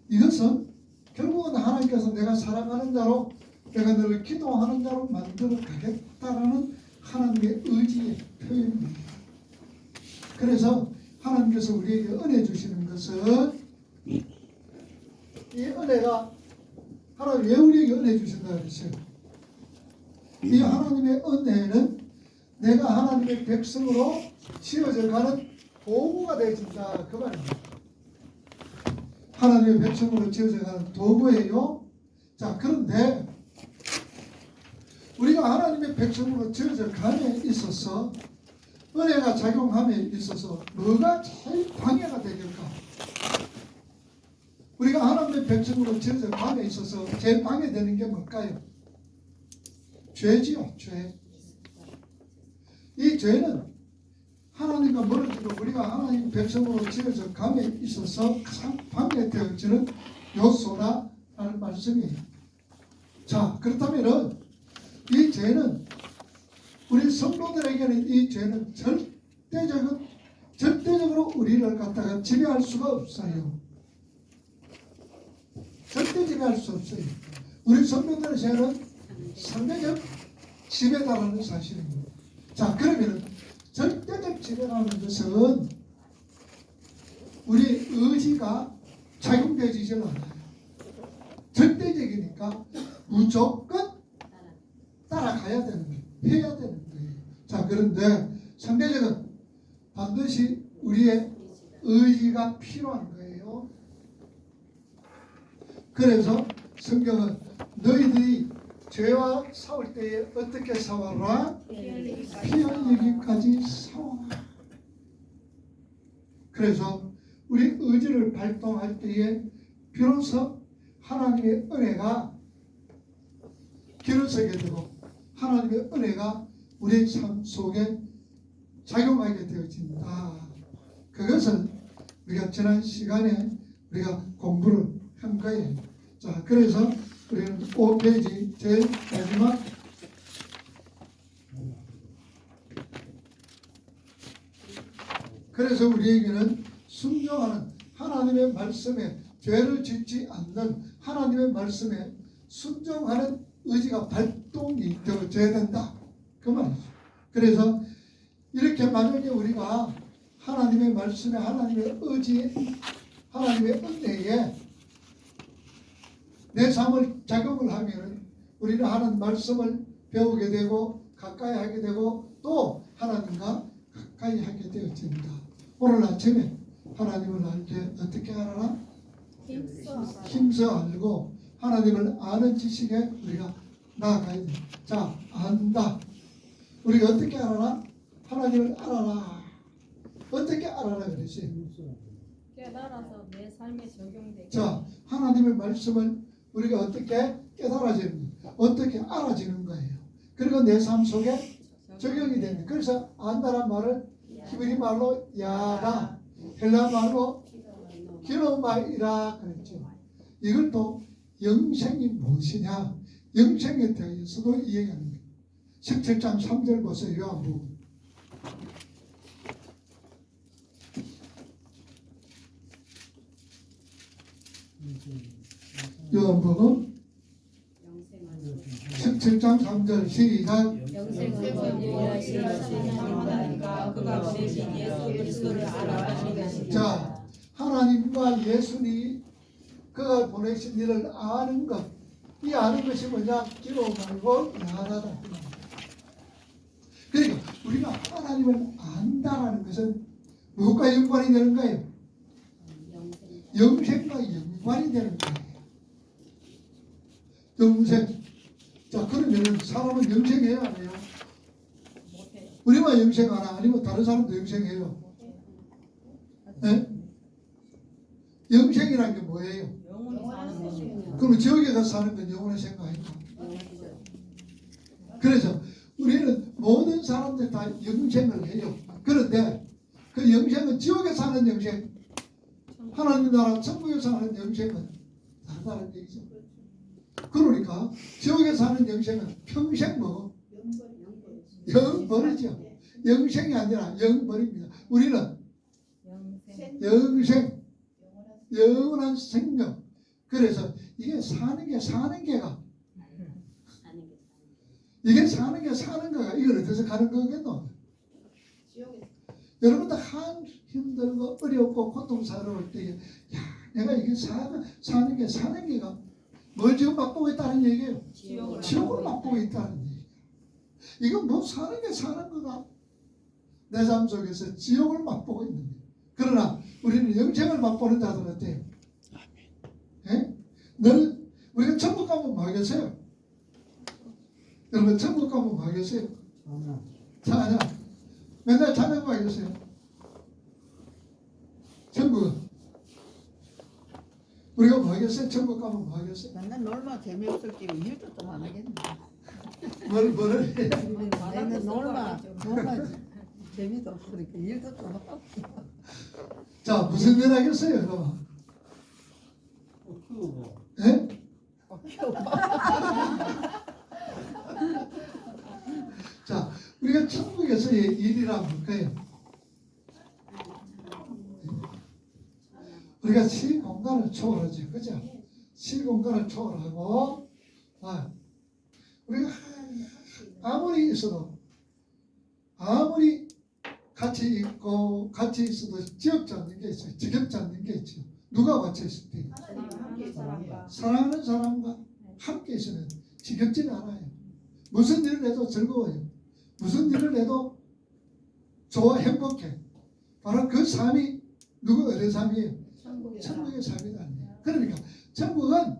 이것은 결국은 하나님께서 내가 사랑하는 자로, 내가 너를 기도하는 자로 만들어 가겠다라는 하나님의 의지의 표현입니다. 그래서 하나님께서 우리에게 은혜 주시는 것은, 이 은혜가 하나님 왜 우리에게 은혜 주신다 그랬어요? 이 하나님의 은혜는 내가 하나님의 백성으로 지어져 가는 도구가 되어진다, 그 말입니다. 하나님의 백성으로 지어져 가는 도구예요. 자, 그런데 우리가 하나님의 백성으로 지어져 감에 있어서, 은혜가 작용함에 있어서 뭐가 제일 방해가 되겠까? 우리가 하나님의 백성으로 지어져 감에 있어서 제일 방해되는 게 뭘까요? 죄지요, 죄. 이 죄는 하나님과 멀어지고 우리가 하나님 백성으로 지어져 감에 있어서 가장 방해되어지는 요소라는 말씀이에요. 자, 그렇다면 이 죄는, 우리 성도들에게는 이 죄는 절대적으로 우리를 갖다가 지배할 수가 없어요. 절대 지배할 수 없어요. 우리 성도들의 죄는 상대적 지배다라는 사실입니다. 자, 그러면 절대적 지배라는 것은 우리 의지가 작용되지 않아요. 절대적이니까 무조건 따라가야 되는 거예요. 해야 되는 거예요. 자, 그런데 상대적은 반드시 우리의 의지가 필요한 거예요. 그래서 성경은 너희들이 죄와 싸울 때에 어떻게 싸워라? 피 흘리기까지 싸워라. 그래서 우리 의지를 발동할 때에 비로소 하나님의 은혜가 길어서게 되고 하나님의 은혜가 우리의 삶 속에 작용하게 되어진다. 그것은 우리가 지난 시간에 우리가 공부를 한 거예요. 자, 그래서 우리는 5페이지 제일 마지막 그래서 우리에게는 순종하는 하나님의 말씀에 죄를 짓지 않는 하나님의 말씀에 순종하는 의지가 발동이 되어져야 된다, 그 말이죠. 그래서 이렇게 만약에 우리가 하나님의 말씀에, 하나님의 의지에, 하나님의 은혜에 내 삶을 작용을 하면 우리는 하나님 말씀을 배우게 되고 가까이 하게 되고 또 하나님과 가까이 하게 되어집니다. 오늘 아침에 하나님을 알게 어떻게 알아라? 힘써 알고 하나님을 아는 지식에 우리가 나아가야 돼. 자, 안다. 우리가 어떻게 알아라? 하나님을 알아라. 어떻게 알아라 그러지? 깨달아서 내 삶에 적용되게. 자, 하나님의 말씀을 우리가 어떻게 깨달아지는, 어떻게 알아지는 거예요. 그리고 내 삶 속에 적용이 되는. 그래서 안다란 말을 히브리 말로 야다, 헬라 말로 기노마이라 그랬죠. 이걸 또 영생이 무엇이냐, 영생에 대해서도 이야기하는 거예요. 17장 3절 보세요. 요한복음. 요한복음 17장 3절 시작. 자, 하나님과 예수님 그가 보내신 일을 아는 것, 이 아는 것이 뭐냐? 기도 말고 야하다. 그러니까 우리가 하나님을 안다라는 것은 무엇과 연관이 되는 거예요? 영생과 연관이 되는 거예요. 영생. 자, 그러면 사람은 영생해야 안 해요? 우리만 영생하나? 아니면 다른 사람도 영생해요? 네? 영생이라는 게 뭐예요? 그럼 지옥에 가서 사는 건 영원의 생각 아닌가? 그래서 우리는 모든 사람들 다 영생을 해요. 그런데 그 영생은 지옥에 사는 영생, 하나님 나라 천국에 사는 영생은 다르다는 얘기죠. 그러니까 지옥에 사는 영생은 평생 뭐 영벌이죠. 영생이 아니라 영벌입니다. 우리는 영생, 영원한 생명, 그래서 이게 사는 게가 사는 게 이게 사는 게 사는 거가 이걸 어디서 가는 거겠노? 지옥에서. 여러분들 한 힘들고 어렵고 고통스러울 때에 야 내가 이게 사는 게 사는 게가 뭘 지금 맛보고 있다는 얘기예요. 지옥을 맛보고 있다는 얘기. 이건 뭐 사는 게 사는 거가 내 삶 속에서 지옥을 맛보고 있는 거예요. 그러나 우리는 영생을 맛보는 자들은 어때요? 예? 늘 우리가 천국 가면 뭐 하겠어요? 여러분 천국 가면 뭐 하겠어요? 찬양. 맨날 찬양만 하겠어요? 천국은 우리가 뭐 하겠어요? 천국 가면 뭐 하겠어요? 맨날 놀면 재미없을 때 일도 좀 안 하겠네. 뭐를 해? 맨날 놀면 재미도 없으니까 일도 좀 하고. 자 무슨 일 하겠어요 여러분? 키우고 예? 자 우리가 천국에서의 일이란 뭘까요? 우리가 시공간을 초월하죠, 그죠? 시공간을 초월하고, 우리가 아무리 있어도, 아무리 같이 있고, 같이 있어도 지겹지 않는 게 있어요. 지겹지 않는 게 있죠. 누가 같이 있을 때? 사랑하는 사람과 함께 있으면 지겹지는 않아요. 무슨 일을 해도 즐거워요. 무슨 일을 해도 좋아, 행복해. 바로 그 삶이 누구 어느 삶이에요? 천국의 삶이다. 그러니까 천국은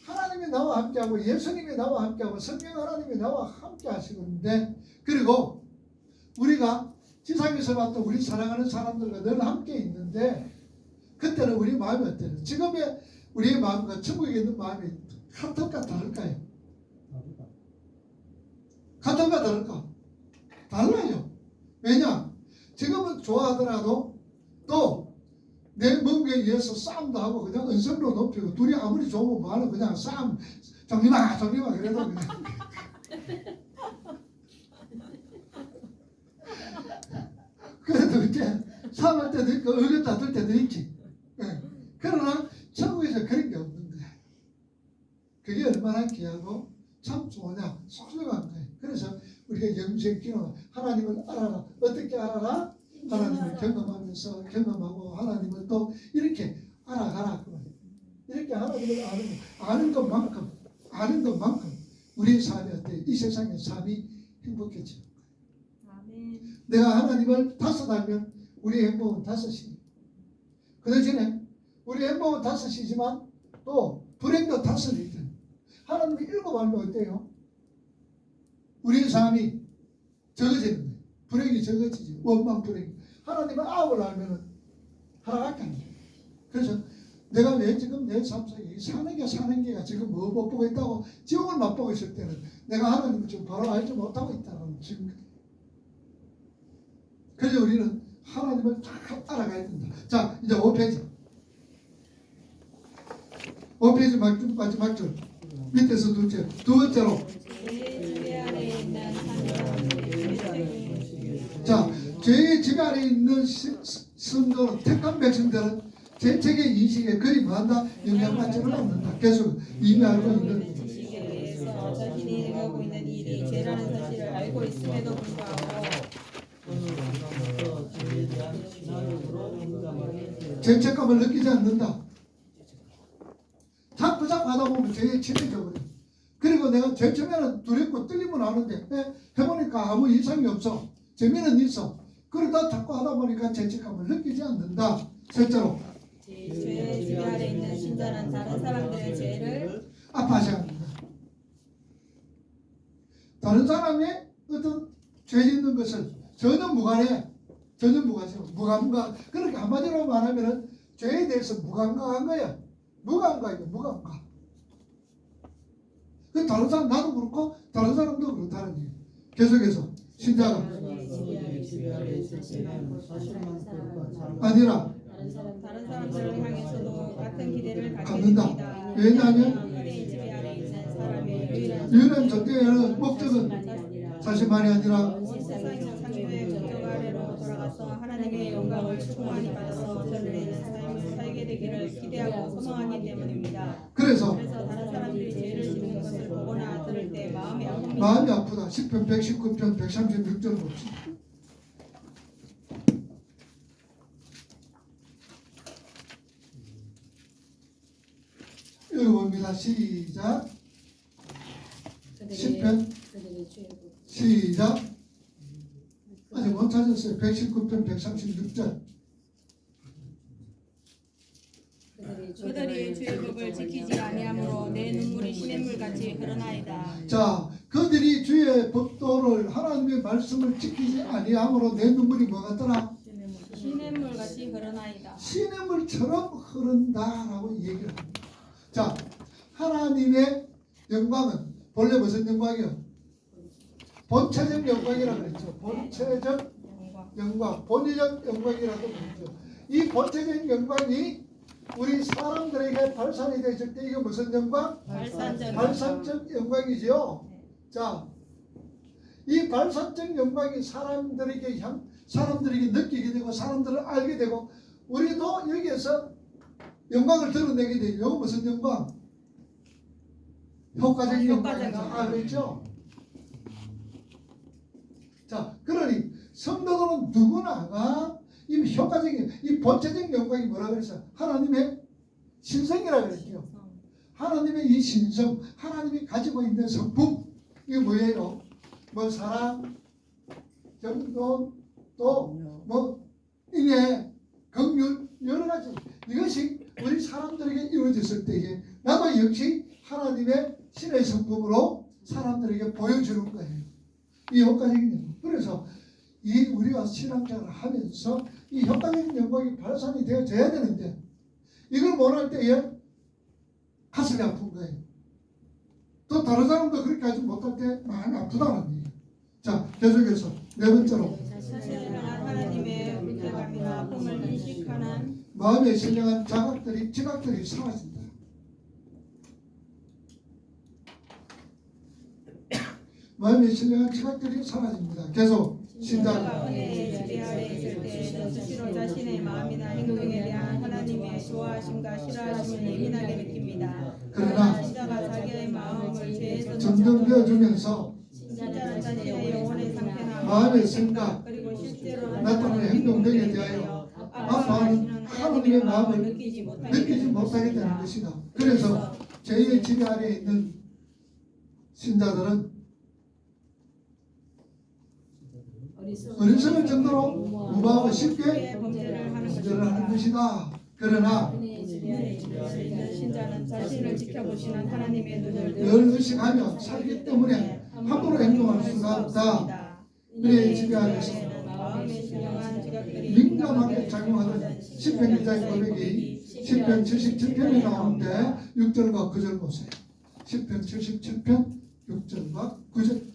하나님이 나와 함께하고 예수님이 나와 함께하고 성령 하나님이 나와 함께 하시는데 그리고 우리가 지상에서 봤던 우리 사랑하는 사람들과 늘 함께 있는데 그때는 우리 마음이 어때요? 지금의 우리의 마음과 천국에 있는 마음이 같을까 다를까요? 같을까 다를까? 달라요. 왜냐? 지금은 좋아하더라도 또 내 몸에 의해서 싸움도 하고 그냥 언성도 높이고 둘이 아무리 좋으면 뭐하는 그냥 싸움 정리마 그래도 그냥 그래도 이제 싸움할 때도 있고 의견 다툴 때도 있지. 네. 그러나 천국에서 그런 게 없는 거야. 그게 얼마나 귀하고 참 좋으냐 소중한 거예요. 그래서 우리가 영생기는 하나님을 알아라. 어떻게 알아라? 하나님을 경험하면서 경험하고 하나님을 또 이렇게 알아가라. 이렇게 하나님을 아는 것만큼 우리의 삶이 어때? 이 세상의 삶이 행복해지는 거예요. 내가 하나님을 다섯 알면 우리의 행복은 다섯이에요. 그 대신에 우리 행복은 다섯이지만 또 불행도 다섯이거든. 하나님이 일곱 알면 어때요? 우리의 삶이 적어지는 거예요. 불행이 적어지지. 원망 불행. 하나님은 아홉을 알면은 하나밖에 안 돼요. 그래서 내가 왜 지금 내 삶 속에 사는 게가 지금 뭐 못 보고 있다고 지옥을 맛보고 있을 때는 내가 하나님을 지금 바로 알지 못하고 있다는 증거. 그래서 우리는 하나님을 잘 알아가야 된다. 자, 이제 5페이지. 5페이지 마지막 줄. 밑에서 두 번째로. 자, 죄의 지배 아래 있는 성도는 택한 백성들은 제 책의 인식에 거의 뭐한다? 영향받지는 않는다. 계속 이미 알고 있는 지식에 의해서 자신이 행하고 있는 일이 죄라는 사실을 알고 있음에도 불구하고 죄책감을 느끼지 않는다. 자꾸 하다 보면 죄에 치밀져 버려. 그리고 내가 죄 처음에는 두렵고 떨리면 아는데 해보니까 아무 이상이 없어. 재미는 있어. 그러다 자꾸 하다 보니까 죄책감을 느끼지 않는다. 셋째로 죄의 지배 아래 있는 신자는 다른 사람들의 죄를 아파하지 않는다. 다른 사람이 어떤 죄 짓는 것을 전혀 무관해. 전혀 무감각. 그렇게 한마디로 말하면은 죄에 대해서 무감각한 거야. 무감각이야. 무감각. 그 다른 사람 나도 그렇고 다른 사람도 그렇다는 얘기. 계속해서 신자가 아니라 다른 사람들을 향해서도 같은 기대를 갖게 갖는다. 됩니다. 왜냐하면 죄의 지배 아래 있는 사람의 유일한 전제의 목적은 자신만이 아니라 온 세상이 창조의 전적 아래로 돌아가서 하나님의 영광을 추구하니 받아서 전에 있는 삶을 살게 되기를 기대하고 소망하기 때문입니다. 그래서 다른 사람들이 죄를 짓는 것을 보거나 들을 때 마음이 아픕니다. 마음이 아프다. 10편 119편 136절 봅시다. 읽어봅니다. 시작. 10편 시작. 아직 못 찾았어요. 119편 136절. 그들이 주의 법을 지키지 아니하므로 내 눈물이 시냇물같이 흐르나이다. 자, 그들이 주의 법도를 하나님의 말씀을 지키지 아니함으로 내 눈물이 뭐 같더라? 시냇물같이 흐르나이다. 시냇물처럼 흐른다라고 얘기를 합니다. 자, 하나님의 영광은 본래 무슨 영광이요? 본체적 영광이라고 그랬죠. 본체적 영광, 본의적 영광이라고 그랬죠. 이 본체적 영광이 우리 사람들에게 발산이 되실 때 이게 무슨 영광? 발산적 영광이죠. 자, 이 발산적 영광이 사람들에게 느끼게 되고 사람들을 알게 되고 우리도 여기에서 영광을 드러내게 돼요. 이거 무슨 영광? 효과적인 영광이죠. 그렇죠? 자, 그러니 성도들은 누구나가 이 효과적인, 이 본체적인 영광이 뭐라 그랬어요? 하나님의 신성이라 그랬죠. 하나님의 이 신성, 하나님이 가지고 있는 성품, 이게 뭐예요? 뭐 사랑, 정돈, 또 뭐 인애, 긍휼, 여러 가지. 이것이 우리 사람들에게 이루어졌을 때에 나도 역시 하나님의 신의 성품으로 사람들에게 보여주는 거예요. 이 효과적인 영광. 그래서 이 우리가 신앙생활을 하면서 이 효과적인 영광이 발산이 되어져야 되는데 이걸 못할 때에 가슴이 아픈 거예요. 또 다른 사람도 그렇게 하지 못할 때 마음이 아프다는 얘기예요. 자, 계속해서 네 번째로 자신을 향한 하나님의 위대감이나 아픔을 인식하는 마음에 신령한 지각들이 사라진다. 마음에 신령한 지각들이 사라집니다. 계속 신자가 은혜의 지배 아래 있을 때 수시로 자신의 마음이나 행동에 대한 하나님의 좋아하심과 싫어하심을 예민하게 느낍니다. 그러나 신자가 자기의 마음을 죄에서 점정되어 주면서 신자는 자신의 영혼의 상태나 마음의 생각, 그리고 실제로 나타나는 행동 등에 대하여 아파하는 하나님의 마음을 느끼지 못하게 되는 것이다. 그래서 죄의 지배 아래에 있는 신자들은 어리석을 정도로 무방하고 쉽게 범죄를 하는 것이다. 그러나 신자는 자신을 지켜보시는 하나님의 눈을 늘 의식하며 살기 때문에 함부로 행동할 수가 없다. 은혜의 지배 아래서 민감하게 작용하는 시편 기자의 고백이 시편 77편에 나오는데 6절과 9절 보세요. 시편 77편 6절과 9절.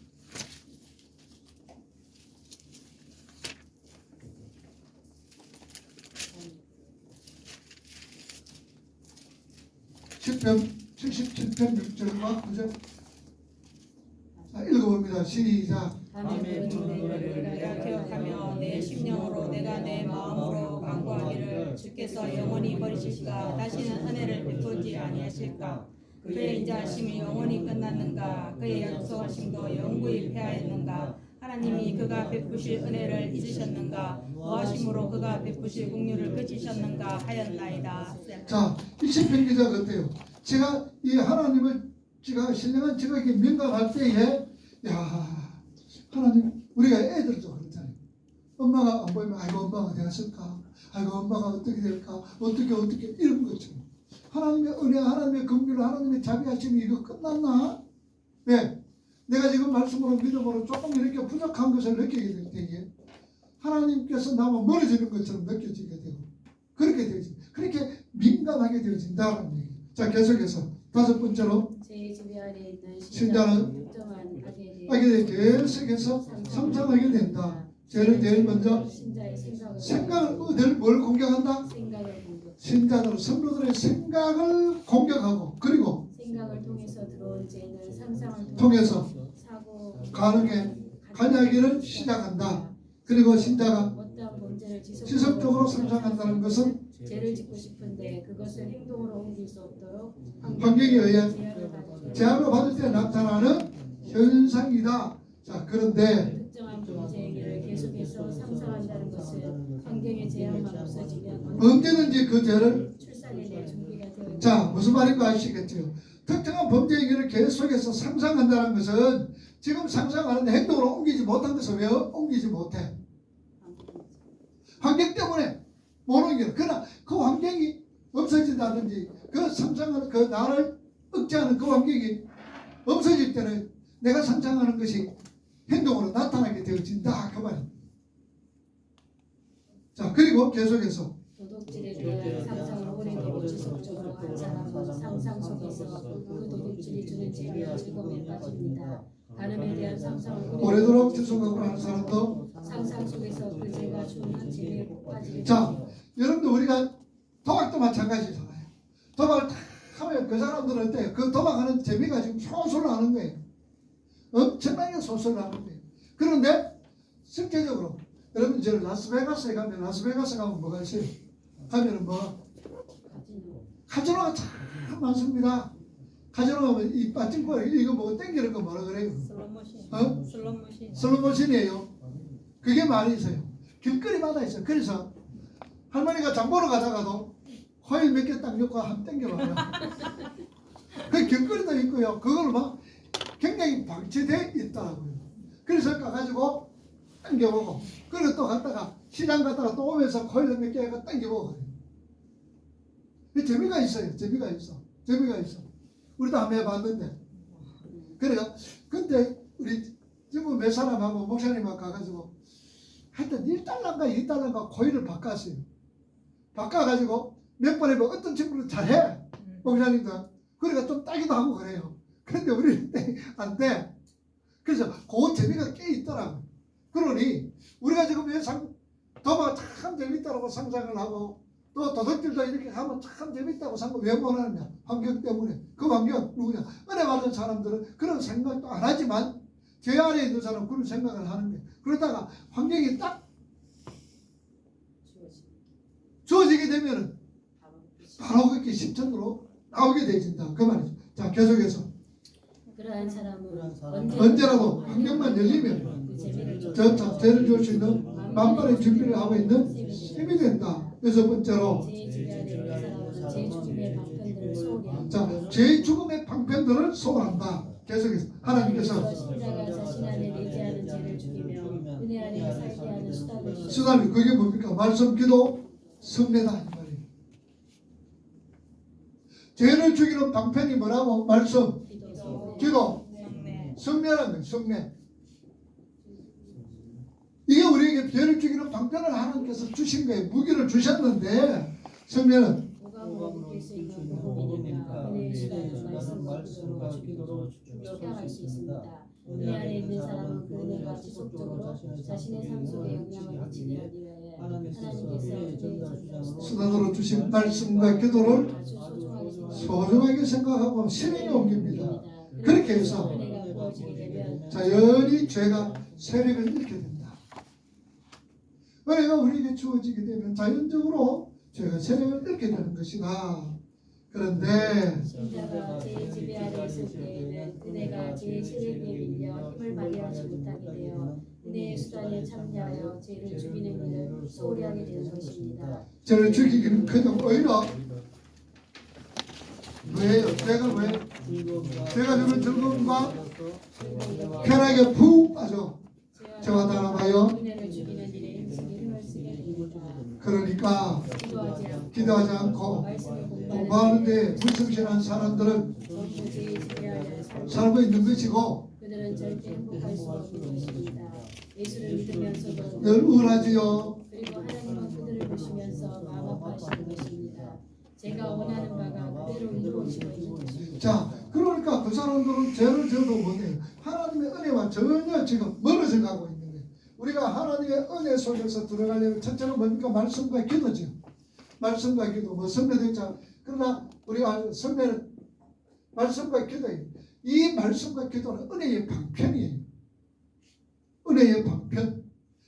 시편 77편 6절과 9절. 자, 읽어봅니다. 시작. 내가 기억하며 내 심령으로 내가 내 마음으로 간구하기를 주께서 영원히 버리실까 다시는 은혜를 베풀지 아니하실까. 그의 인자하심이 영원히 끝났는가. 그의 약속하심도 영구히 패하였는가. 하나님이 그가 베푸실 은혜를 잊으셨는가. 노하심으로 그가 베푸실 긍휼을 그치셨는가 하였나이다. 자, 이 시편 기자가 어때요? 제가 이 하나님을 제가 신령한 지각에 민감할 때에 하나님, 우리가 애들도 그렇잖아요. 엄마가 안 보이면 아이고 엄마가 어디 갔을까? 아이고 엄마가 어떻게 될까? 어떻게 이런 것처럼 하나님의 은혜, 하나님의 긍휼, 하나님의 자비하심이 이거 끝났나? 왜? 내가 지금 말씀으로 믿음으로 조금 이렇게 부족한 것을 느끼게 될 때에 하나님께서 나와 멀어지는 것처럼 느껴지게 되고 그렇게 되지. 그렇게 민감하게 되어진다는 얘기예요. 자, 계속해서 다섯 번째로 신자는 악에 대해 계속해서 상상하게 된다. 죄를 제일 먼저 생각을 뭘 공격한다? 신자들은 성도들의 생각을 공격하고 그리고 생각을 통해서 들어온 죄는 상상을 통해서 사고 가능에 관여하기를 시작한다. 그리고 신자가 어떠한 범죄를 것을 지속적으로 상상한다는 것은 죄를 짓고 싶은데 그것을 행동으로 옮길 수 없도록 환경에 의해 제약을 받을 때 제약을 받을 때 나타나는 현상이다. 자, 그런데 특정한 범죄 행위를 계속해서 상상한다는 것은 환경의 제약만 없어지면 언제든지 그 죄를 출산에 대해 준비가 되어 있는 자, 무슨 말인가 아시겠죠? 특정한 범죄 행위를 계속해서 상상한다는 것은 지금 상상하는 행동으로 옮기지 못한 것을 왜 옮기지 못해? 환경 때문에 못 옮겨. 그러나 그 환경이 없어진다든지 그 상상하는 그 나를 억제하는 그 환경이 없어질 때는 내가 상상하는 것이 행동으로 나타나게 되어진다. 그 말입니다. 자, 그리고 계속해서 도둑질에 대한 상상을 오래도록 지속적으로 한 사람은 상상 속에서 그 도둑질이 주는 재미와 즐거움에 빠집니다. 간음에 대한 상상을 오래도록 지속하고 하는 사람도 상상 속에서 그 죄가 주는 재미에 못 빠지게 자, 됩니다. 여러분들 우리가 도박도 마찬가지잖아요. 도박을 다 하면 그 사람들은 어때요? 그 도박하는 재미가 지금 소설 나는 거예요. 엄청나게 소설 나는 거예요. 그런데 실제적으로 여러분 저 라스베가스에 가면 라스베가스 가면 뭐가 있어요? 가면은 뭐 카지노가 참 많습니다. 카지노 가면 이 빠진거 이거 뭐 땡기는 거 뭐라 그래요? 슬롯머신. 어? 슬롯머신. 슬롯머신이에요. 그게 많이 있어요. 길거리마다 있어요. 그래서 할머니가 장 보러 가다가도 코일 몇 개 딱 넣고 한 땡겨봐요. 그 길거리도 있고요. 그걸 막 굉장히 방치되어 있더라고요. 그래서 가가지고 땡겨보고 그리고 또 갔다가 시장 갔다가 또 오면서 코일 몇 개 땡겨보고 그래요. 재미가 있어요. 재미가 있어. 재미가 있어. 우리도 한번 해봤는데 그래요. 근데 우리 지금 몇 사람하고 목사님하고 가가지고 하여튼 1달러인가 2달러인가 코일을 바꿨어요. 바꿔가지고 몇 번 해보고 어떤 친구는 잘해. 목사님도. 그러니까 좀 따기도 하고 그래요. 근데 우리는 안 돼. 그래서 그 재미가 꽤 있더라고요. 그러니 우리가 지금 왜 도박 참 재밌다고 상상을 하고 또 도둑질도 이렇게 하면 참 재밌다고 상상 왜 못하느냐. 환경 때문에. 그 환경 누구냐. 은혜 받은 사람들은 그런 생각도 안 하지만 제 아래에 있는 사람은 그런 생각을 하는 거예요. 그러다가 환경이 딱 주어지게 되면은 바로 그렇게 실천으로 나오게 되어진다. 그 말이죠. 자, 계속해서 그러한 사람은 언제라도 환경만 열리면 그 재미를 저차 죄를 지을 수 있는 만반의 준비를 하고 있는 힘이 된다. 여섯 번째로 제 주변에 있는 사람은 제 죽음의 방편들을 소홀히 합니다. 자, 죄의 죽음의 방편들을 소홀한다. 계속해서 하나님께서 신자가 자신 안에 내재하는 죄를 죽이며 은혜 안에 살게 하는 수단을 주셨습니다. 수단이 그게 뭡니까? 말씀, 기도, 성례다 이 말이에요. 죄를 죽이는 방편이 뭐라고? 말씀, 기도, 성례라는 거예요. 성례. 이게 우리에게 죄를 죽이는 방편을 하나님께서 주신 거예요. 무기를 주셨는데 성례는 무감으로 느낄 수 있는 복음이니까 은혜의 수단은 말씀과 기도로 축약할 수 있습니다. 은혜 안에 있는 사람은 그 은혜가 지속적으로 자신의 삶 속에 영향을 미치게 하기 위해 하나님께서 은혜의 전달수단으로 수단으로 주신 말씀과 기도를 아주 소중하게 생각하고 실행에 옮깁니다. 그렇게 해서 은혜가 부어지게 되면 자연히 죄가 세력을 잃게 된다. 은혜가 우리에게 주어지게 되면 자연적으로 죄가 세력을 잃게 되는 것이다. 그런데 신자가 제 지배 아래 있을 때에는 은혜가 제 세력에 밀려 힘을 발휘하지 못하게 되어 은혜의 수단에 참여하여 죄를 죽이는 일을 소홀히 하게 되는 것입니다. 죄를 죽이기는 그냥 오히려 왜요? 죄가 왜? 죄가 주는 즐거움과 편하게 푹 빠져. 죄와 달아봐요. 은혜를 죽이는 일에 힘쓰게 힘을 쓰게 됩니다. 그러니까 기도하지 않고 기도하지 않고 말씀을 공부하는데 불성실한 사람들은 전부 제 지배 아래 살고 있는 것이고 그들은 절대 행복할 수 없는 것입니다. 예수를 믿으면서도 늘 우울하지요. 그리고 하나님은 그들을 보시면서 마음 아파하시는 것입니다. 제가 원하는 바가 그대로 이루어지고 있는 것입니다. 자, 그러니까 그 사람들은 죄를 져도 뭐해요? 하나님의 은혜와 전혀 지금 멀어져 가고 있는 거예요. 우리가 하나님의 은혜 속에서 들어가려면 첫째는 뭡니까? 말씀과 기도죠. 말씀과 기도, 뭐 성례도 있잖아. 그러나 우리가 성례는 말씀과 기도예요. 이 말씀과 기도는 은혜의 방편이에요. 은혜의 방편.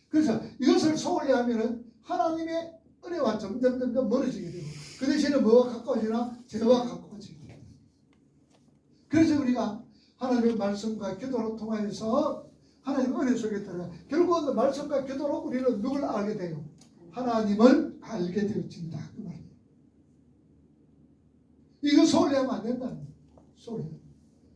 그래서 이것을 소홀히 하면은 하나님의 은혜와 점점 멀어지게 되고 그 대신에 뭐와 가까워지나? 죄와 가까워지게 됩니다. 그래서 우리가 하나님의 말씀과 기도로 통하여서 하나님의 은혜 속에 들어가 결국은 말씀과 기도로 우리는 누굴 알게 돼요? 하나님을 알게 되어집니다. 그 말이에요. 이거 소홀히하면 안 된다는 거예요. 소홀히.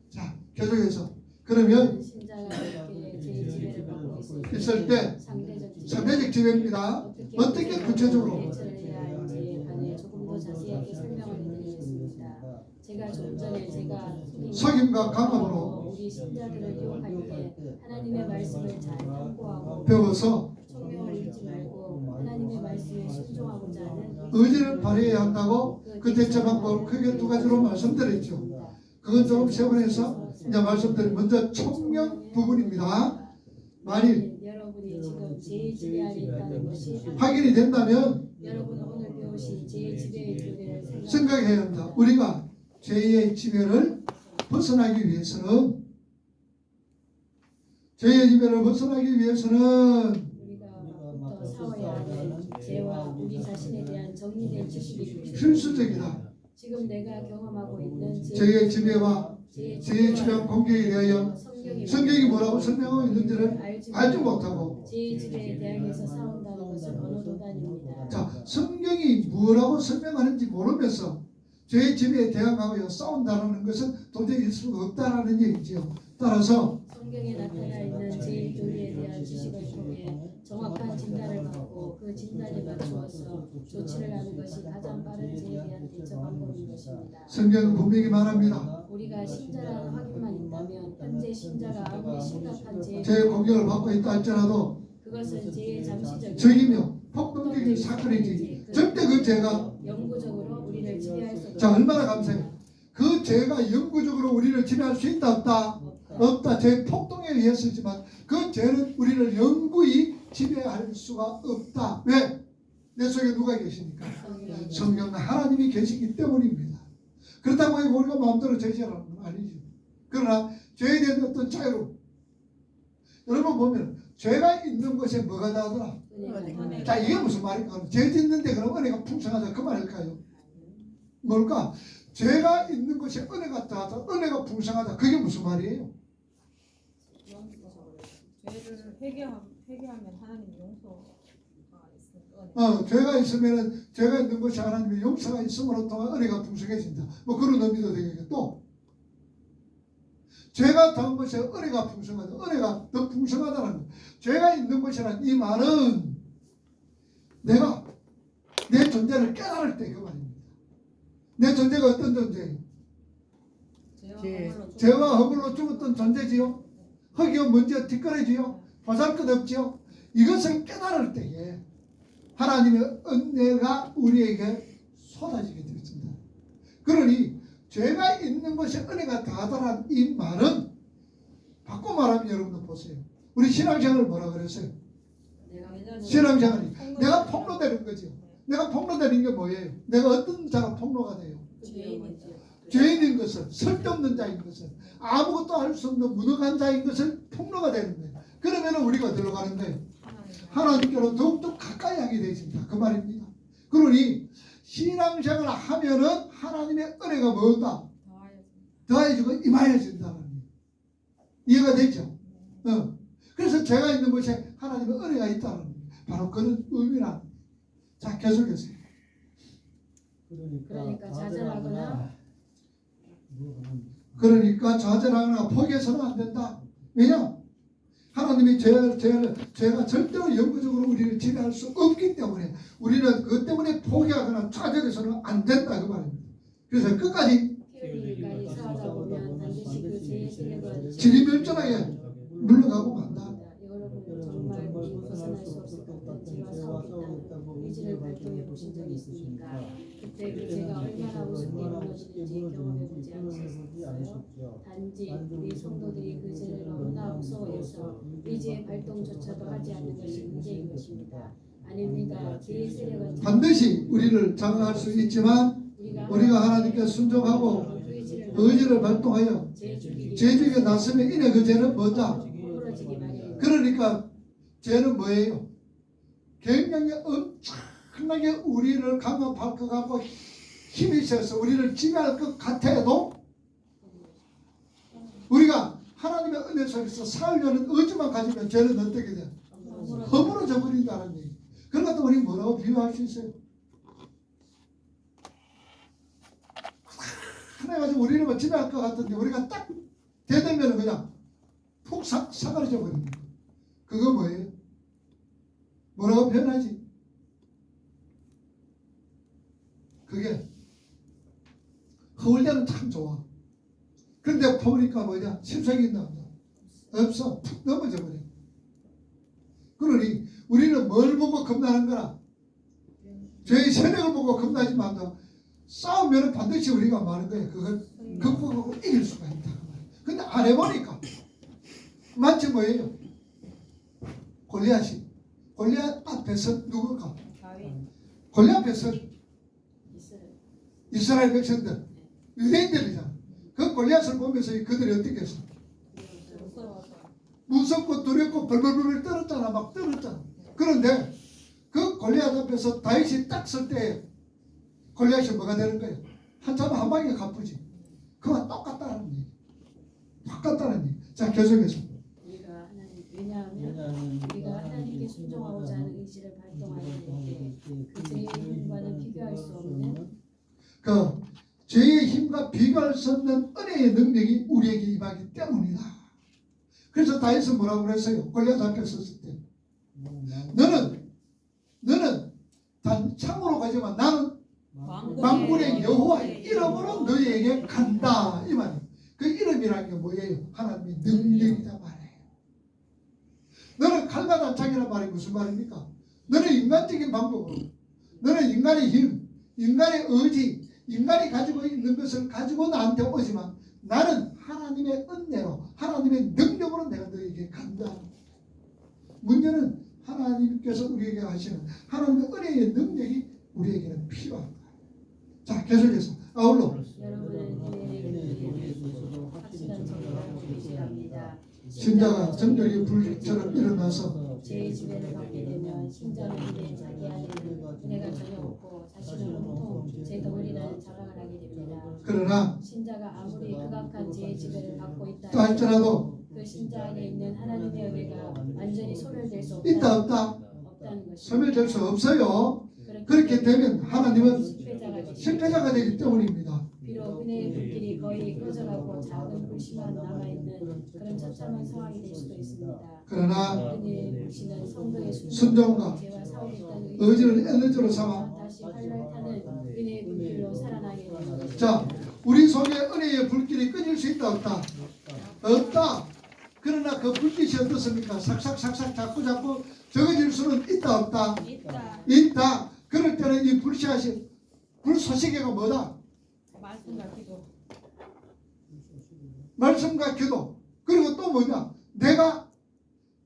자, 계속해서 그러면 신자가 이렇게 제 지배를 받고 있을 때 상대적 지배입니다. 어떻게 구체적으로? 대처를 해야 할지에 관해 조금 더 자세하게 설명을 해드리겠습니다. 제가 좀 전에 제가 속임과 강압으로 우리 신자들을 유혹할 때 하나님의 말씀을 잘 참고하고 배워서 총명을 잃지 말고 하나님의 말씀에 순종하고자 하는 의지를 발휘해야 한다고 그 대처 방법을 크게 두 가지로 말씀드렸죠. 그건 조금 세분해서 이제 말씀드린 먼저 총명 부분입니다. 만일 여러분이 지금 제 지배 아래 있다는 것이 확인이 된다면 여러분은 오늘 배우신 제 지배의 교리를 생각해야 합니다. 우리가 죄의 지배를 벗어나기 위해서는 우리가부터 싸워야 하는 죄와 우리 자신에 대한 정리된 지식이 필수적이다. 지금 내가 경험하고 있는 죄의 지배와 죄의 지배한 공격에 대하여 성경이 뭐라고 설명하고 있는지를 알지 못하고 죄의 지배에 대항해서 싸운다는 것은 어느 도단입니다. 자, 성경이 뭐라고 설명하는지 모르면서 죄의 지배에 대항하여 싸운다는 것은 도저히 있을 수가 없다라는 얘기죠. 따라서 성경에 나타나 있는 죄의 교리에 대한 지식을 통해 정확한 진단을 받고 그 진단에 맞추어서 조치를 하는 것이 가장 빠른 죄에 대한 대처 방법인 것입니다. 성경은 분명히 말합니다. 우리가 신자라는 확인만 있다면 현재 신자가 아무리 심각한 죄의 공격을 받고 있다 할지라도 그것은 죄의 잠시적인 적이며 폭동적인 사건이지 절대 그 죄가 영구적으로 우리를 지배할 수 자 얼마나 감사해요. 그 죄가 영구적으로 우리를 지배할 수 있다 없다? 없다. 죄 폭동에 의해서지만 그 죄는 우리를 영구히 지배할 수가 없다. 왜? 내 속에 누가 계시니까? 성령 하나님이 계시기 때문입니다. 그렇다고 해서 우리가 마음대로 죄질하는 건 아니죠. 그러나 죄에 대한 어떤 자유로 여러분 보면 죄가 있는 곳에 뭐가 다하더라? 자 이게 무슨 말일까? 죄 짓는데 그럼 은혜가 풍성하다 그 말일까요? 뭘까? 죄가 있는 곳에 은혜가 다하다 은혜가 풍성하다 그게 무슨 말이에요? 죄를 회개하면 하나님 용서가 있으니까. 죄가 있으면은 죄가 있는 곳이 하나님의 용서가 있음으로 통한 은혜가 풍성해진다. 뭐 그런 의미도 되겠고 또 죄가 닿은 곳에 은혜가 풍성하다. 은혜가 더 풍성하다는 거. 죄가 있는 곳이란 이 말은 내가 내 존재를 깨달을 때 그 말입니다. 내 존재가 어떤 존재예요? 죄와 허물로 죽었던 존재지요. 흙이요 먼지요 뒷거래지요. 보잘것없지요. 이것을 깨달을 때에 하나님의 은혜가 우리에게 쏟아지게 되었습니다. 그러니 죄가 있는 곳에 은혜가 다하다란 이 말은 바꿔 말하면 여러분들 보세요. 우리 신앙생활을 뭐라 그랬어요? 신앙생활이 내가 폭로되는 거죠. 내가 폭로되는 게 뭐예요? 내가 어떤 자가 폭로가 돼요? 죄인인 것을, 쓸데없는 자인 것을, 아무것도 할 수 없는 무능한 자인 것을 폭로가 되는 거예요. 그러면 우리가 들어가는데 하나님께로 더욱더 가까이 하게 되어집니다. 그 말입니다. 그러니 신앙생활을 하면은 하나님의 은혜가 뭐다? 더해지고 임하여진다는 거예요. 이해가 되죠? 그래서 죄가 있는 곳에 하나님의 은혜가 있다는 거예요. 바로 그런 의미라. 자, 계속해서. 그러니까 좌절하거나 포기해서는 안 된다. 왜냐? 하나님이 죄가 절대로 영구적으로 우리를 지배할 수 없기 때문에 우리는 그것 때문에 포기하거나 좌절해서는 안 된다 그 말입니다. 그래서 끝까지 지리멸절하게 물러가고 만다. 여러분 정말 벗어날 수 없을 것 같은 죄와 싸우고 있다고 의지를 발동해 보신 적이 있습니까? 그때 그 죄가 얼마나 우습게 무너지는지 경험해 보지 않으셨어요? 단지 우리 성도들이 그 죄를 너무나 무서워해서 의지의 발동조차도 하지 않는 것이 문제인 것입니다. 아닙니다. 죄의 세력은 반드시 우리를 장악할 수 있지만 우리가 하나님께 순종하고 의지를 발동하여 죄중에 나서면 이내 그 죄는 뭐다? 그러니까 죄는 뭐예요? 굉장히 엄청나게 우리를 강압할 것 같고 힘이 있어서 우리를 지배할 것 같아도 우리가 하나님의 은혜 속에서 살려는 의지만 가지면 죄는 어떻게 돼? 허물어져 버린다는 얘기. 그런 것도 우리 뭐라고 비유할 수 있어요? 하나 가지고 우리를 뭐 지배할 것 같은데 우리가 딱 대들면 그냥 푹 사가려져 버리는 거예요. 그거 뭐예요? 뭐라고 표현하지? 그게 허울 때는 참 좋아. 그런데 보니까 뭐냐? 심성이 있나 보다. 없어. 푹 넘어져 버려. 그러니 우리는 뭘 보고 겁나는 거라? 죄의 세력을 보고 겁나지만 싸우면 반드시 우리가 마는 거예요. 그걸 극복하고 이길 수가 있다. 근데 안 해보니까 마치 뭐예요? 골리앗이. 골리앗 앞에서 누굴까? 골리앗 앞에서 이스라엘 백성들, 유대인들이잖아. 그 골리앗을 보면서 그들이 어떻게 했어? 무섭고 두렵고 벌벌벌 떨었잖아. 막 떨었잖아. 그런데 그 골리앗 앞에서 다윗이 딱 설 때 골리앗이 뭐가 되는 거예요? 한참 한 방에 갚으지. 그와 똑같다는 얘기. 똑같다는 얘기. 자, 계속해서. 왜냐하면 우리가 하나님께 순종하고자 하는 의지를 발동하게 될 때 그 죄의 힘과는 비교할 수 없는 그 죄의 힘과 비교할 수 없는 은혜의 능력이 우리에게 임하기 때문이다. 그래서 다윗은 뭐라고 그랬어요? 골리앗 앞에 섰을 때 너는 단 창으로 가지만 나는 만군의 여호와의 이름으로 너희에게 간다. 이 말이에요. 그 이름이라는 게 뭐예요? 하나님의 능력이다 말이에요. 너는 칼과 단창이란 말이 무슨 말입니까? 너는 인간적인 방법으로, 너는 인간의 힘, 인간의 의지, 인간이 가지고 있는 것을 가지고 나한테 오지만 나는 하나님의 은혜로, 하나님의 능력으로 내가 너에게 간다. 문제는 하나님께서 우리에게 하시는 하나님의 은혜의 능력이 우리에게는 필요한 거예요. 자, 계속해서 아울러 신자가 정적의 불처럼 일어나서 죄의 지배를 받게 되면 신자는 이제 자기 안에는 은혜가 전혀 없고 자신은 온통 죄 덩어리라는 자랑을 하게 됩니다. 그러나 신자가 아무리 극악한 죄의 지배를 받고 있다 또 할지라도 그 신자 안에 있는 하나님의 은혜가 완전히 소멸될 수 있다 없다는 없다 것입니다. 소멸될 수 없어요. 그렇게 되면 하나님은 실패자가 실패자가 되기 때문입니다. 비록 은혜의 불길이 거의 꺼져가고 작은 불씨만 남아있는 그런 처참한 상황이 될 수도 있습니다. 그러나 은혜의 불씨는 성도의 순종과 죄와 싸우겠다는 의지를 에너지로 삼아 다시 활발타는 은혜의 불길로 살아나게 되는 것입니다. 자, 우리 속에 은혜의 불길이 끊일 수 있다 없다? 없다. 그러나 그 불빛이 어떻습니까? 삭삭삭삭 자꾸 적어질 수는 있다 없다? 있다. 그럴 때는 이 불쏘시개가 뭐다? 말씀과 기도. 그리고 또 뭐냐? 내가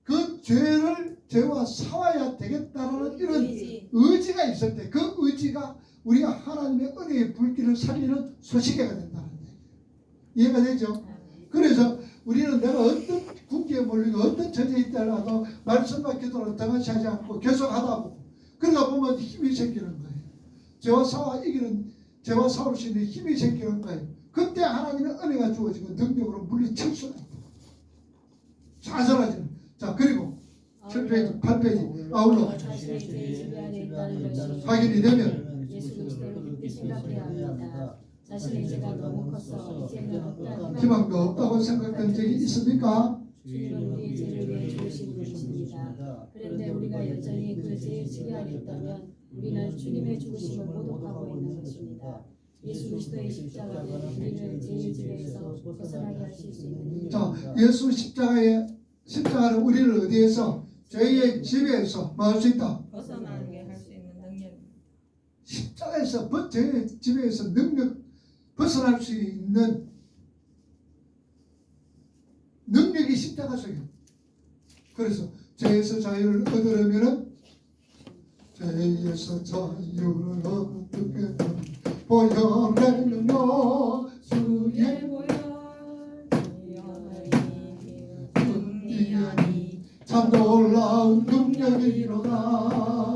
그 죄와 싸워야 되겠다는 이런 의지가 있을 때 그 의지가 우리가 하나님의 은혜의 불길을 살리는 소시개가 된다는 거예요. 이해가 되죠? 그래서 우리는 내가 어떤 궁기에 몰리고 어떤 처지에 있더라도 말씀과 기도를 등한시하지 않고 계속 하다 보고 그러다 보면 힘이 생기는 거예요. 죄와 싸울 수 있는 힘이 생기는 거예요. 그때 하나님의 은혜가 주어지고 능력으로 물리칠 수가 있다. 좌절하지는. 자, 그리고 7페이지, 8페이지 아울러 확인이 되면 예수 그리스도를 깊이 생각해야 합니다. 자신의 죄가 너무 커서 이제는 없다는 희망도 없다고 생각된 적이 있습니까? 주님은 우리의 죄를 위해 죽으신 분이십니다. 그런데 우리가 여전히 그 죄의 지배 안에 있다면 우리는 주님의 죽으심을 모독하고 있는 것입니다. 예수 그리스도의 십자가는 우리를 죄의 지배에서 벗어나게 하실 수 있는 자, 예수 십자가는 우리를 어디에서? 죄의 지배에서 뭐 할 수 있다? 벗어나게 할 수 있는 능력. 십자가에서 죄의 지배에서 벗어날 수 있는 능력이 십자가 속에. 그래서 죄에서 자유를 얻으려면은 죄에서 자유를 얻게 보혈을요 주의 참 놀라운 능력이로다.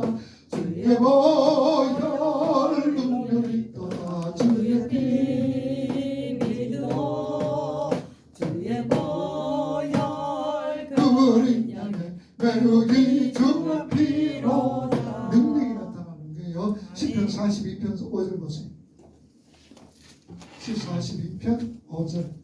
보혈 능력이 있도다 주의 피 믿어 주의 보혈 그물인 양의 메르기 주의 피로 능력이 나타나는 거예요. 시편 42편 5절 보세요. 시편 42편 5절.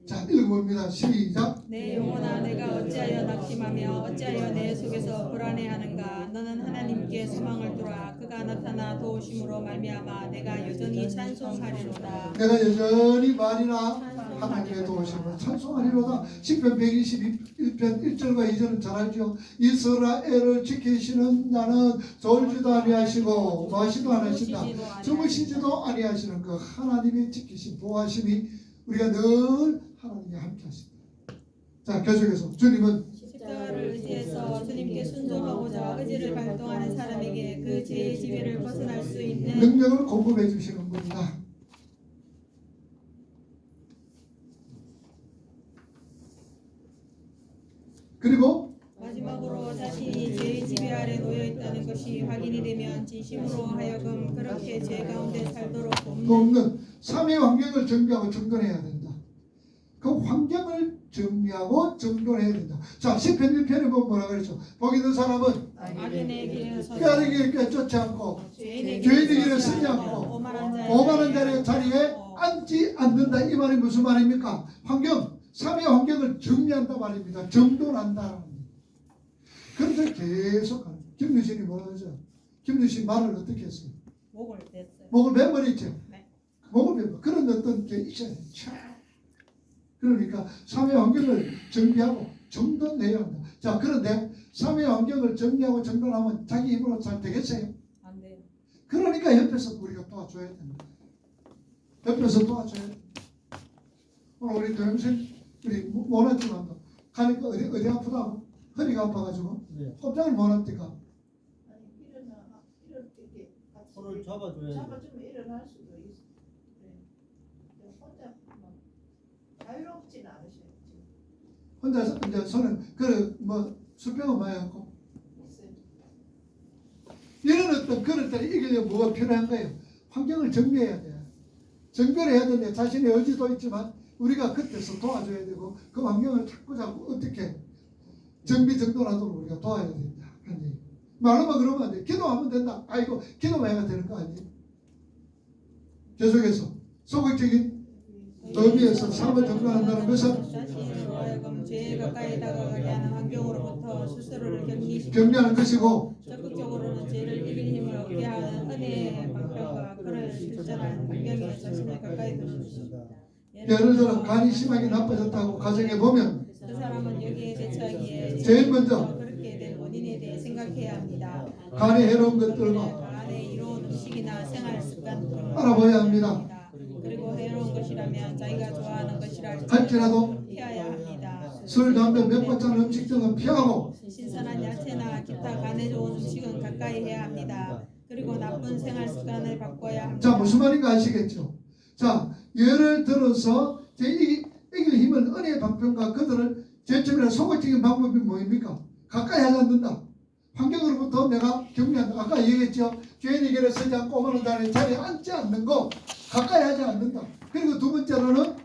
자, 읽어봅니다. 시작. 내 영혼아 내가 어찌하여 낙심하며 어찌하여 내 속에서 불안해하는가. 너는 하나님께 소망을 두라. 그가 나타나 도우심으로 말미암아 내가 여전히 찬송하리로다. 내가 여전히 말이나 하나님의 도우심을 찬송하리로다. 시편 121편 1절과 2절은 잘 알죠. 이스라엘을 지키시는 자는 졸지도 아니하시고 마시도 아니하신다. 주무시지도 아니하시는 그 하나님의 지키신 보호하심이 우리가 늘 하나님과 함께 하십니다. 자, 계속해서 주님은 십자가를 의지해서 주님께 순종하고자 의지를 발동하는 사람에게 그 죄의 지배를 벗어날 수 있는 능력을 공급해 주시는 분이다. 그리고 마지막으로 자신이 죄의 지배 아래 놓여 있다는 것이 확인이 되면 진심으로 하여금 그렇게 죄 가운데 살도록 또 돕는 없는 삶의 환경을 정비하고 정돈해야 된다. 그 환경을 정비하고 정돈해야 된다. 자, 시편 1편에 보면 뭐라 그랬죠? 복 있는 사람은 악인의 길에 서지 꾀하는 길에 쫓지 않고 죄인의 죄인의 길에 길에 서지 서지 않고 않고 오만한 자리에 앉지 않는다. 이 말이 무슨 말입니까? 삶의 환경을 정리한다 말입니다. 정돈한다. 그런데 계속 하는 거예요. 김유신이 뭐라 그러죠? 김유신 말을 어떻게 했어요? 목을 댔어요. 목을 매버리죠. 네. 목을 매버. 그런 어떤 게 있어요. 그러니까 삶의 환경을 정비하고 정돈해야 한다. 자, 그런데 삶의 환경을 정리하고 정돈하면 자기 힘으로 잘 되겠어요? 안 돼요. 그러니까 옆에서 우리가 도와줘야 된다. 옆에서 도와줘야 된다. 오늘 우리 동생 우리 모났지만 가니까 어디 아프다고? 허리가 아파가지고 꼼짝을 못 합니까? 손을 잡아줘야 돼. 잡아주면 일어날 수도 있어. 네. 혼자 막 자유롭지는 않으셔요. 혼자서 이제 손은 뭐 수평은 많이 하고 있어요. 이런 어떤 그럴 때를 이기려면 뭐가 필요한 거예요? 환경을 정비해야 돼. 정비를 해야 되는데 자신의 의지도 있지만 우리가 그때서 도와줘야 되고 그 환경을 자꾸 어떻게 정비정돈하도록 우리가 도와야 된다. 말로만 그러면 안 돼. 기도하면 된다. 아이고 기도만 해야 되는 거 아니에요? 계속해서 소극적인 의미에서 삶을 정돈한다는 것은 자신으로 하여금 죄에 가까이 다가가게 하는 환경으로부터 스스로를 격리시키고 격리하는 것이고 적극적으로는 죄를 이길 힘을 얻게 하는 은혜의 방편과 그를 실천하는 환경에 자신을 가까이 두는 것입니다. 예를 들어 간이 심하게 나빠졌다고 가정해 보면 그 사람은 여기에 대처하기에 제일 먼저 그렇게 된 원인에 대해 생각해야 합니다. 간에 해로운 것들과 간에 이로운 음식이나 생활 습관 등을 알아봐야 합니다. 그리고 해로운 것이라면 자기가 좋아하는 것이라 할지라도 피해야 합니다. 술, 담배, 몇번짜리 음식 등은 피하고 신선한 야채나 기타 간에 좋은 음식은 가까이 해야 합니다. 그리고 나쁜 생활 습관을 바꿔야 합니다. 자, 무슨 말인가 아시겠죠? 자, 예를 들어서 이길 힘은 은혜의 방편과 그들을 제점이나 소극적인 방법이 뭐입니까? 가까이 하지 않는다. 환경으로부터 내가 격리한다. 아까 얘기했죠. 죄인의 길에 서지 않고 오만한 자리에 앉지 않는 거 가까이 하지 않는다. 그리고 두 번째로는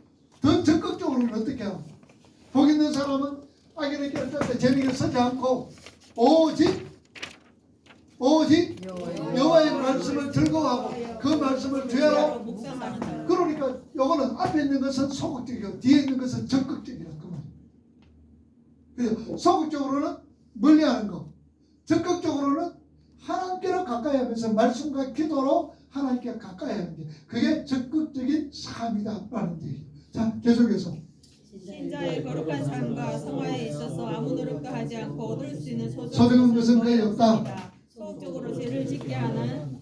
더 적극적으로는 어떻게 하고 복 있는 사람은 악인의 길을 쫓아 죄인의 길에 서지 않고 오직 여호와의 말씀을 즐거워하고 그 말씀을 죄로 묵상하는 그러니까 요거는 앞에 있는 것은 소극적이고 뒤에 있는 것은 적극적이라 그 말. 그래서 소극적으로는 멀리하는 거, 적극적으로는 하나님께로 가까이 하면서 말씀과 기도로 하나님께 가까이 하는 게 그게 적극적인 삶이다라는 얘기예요. 자, 계속해서 신자의 거룩한 삶과 성화에 있어서 아무 노력도 하지 않고 얻을 수 있는 소중한 것은 거의 없다. 소극적으로 죄를 짓게 하는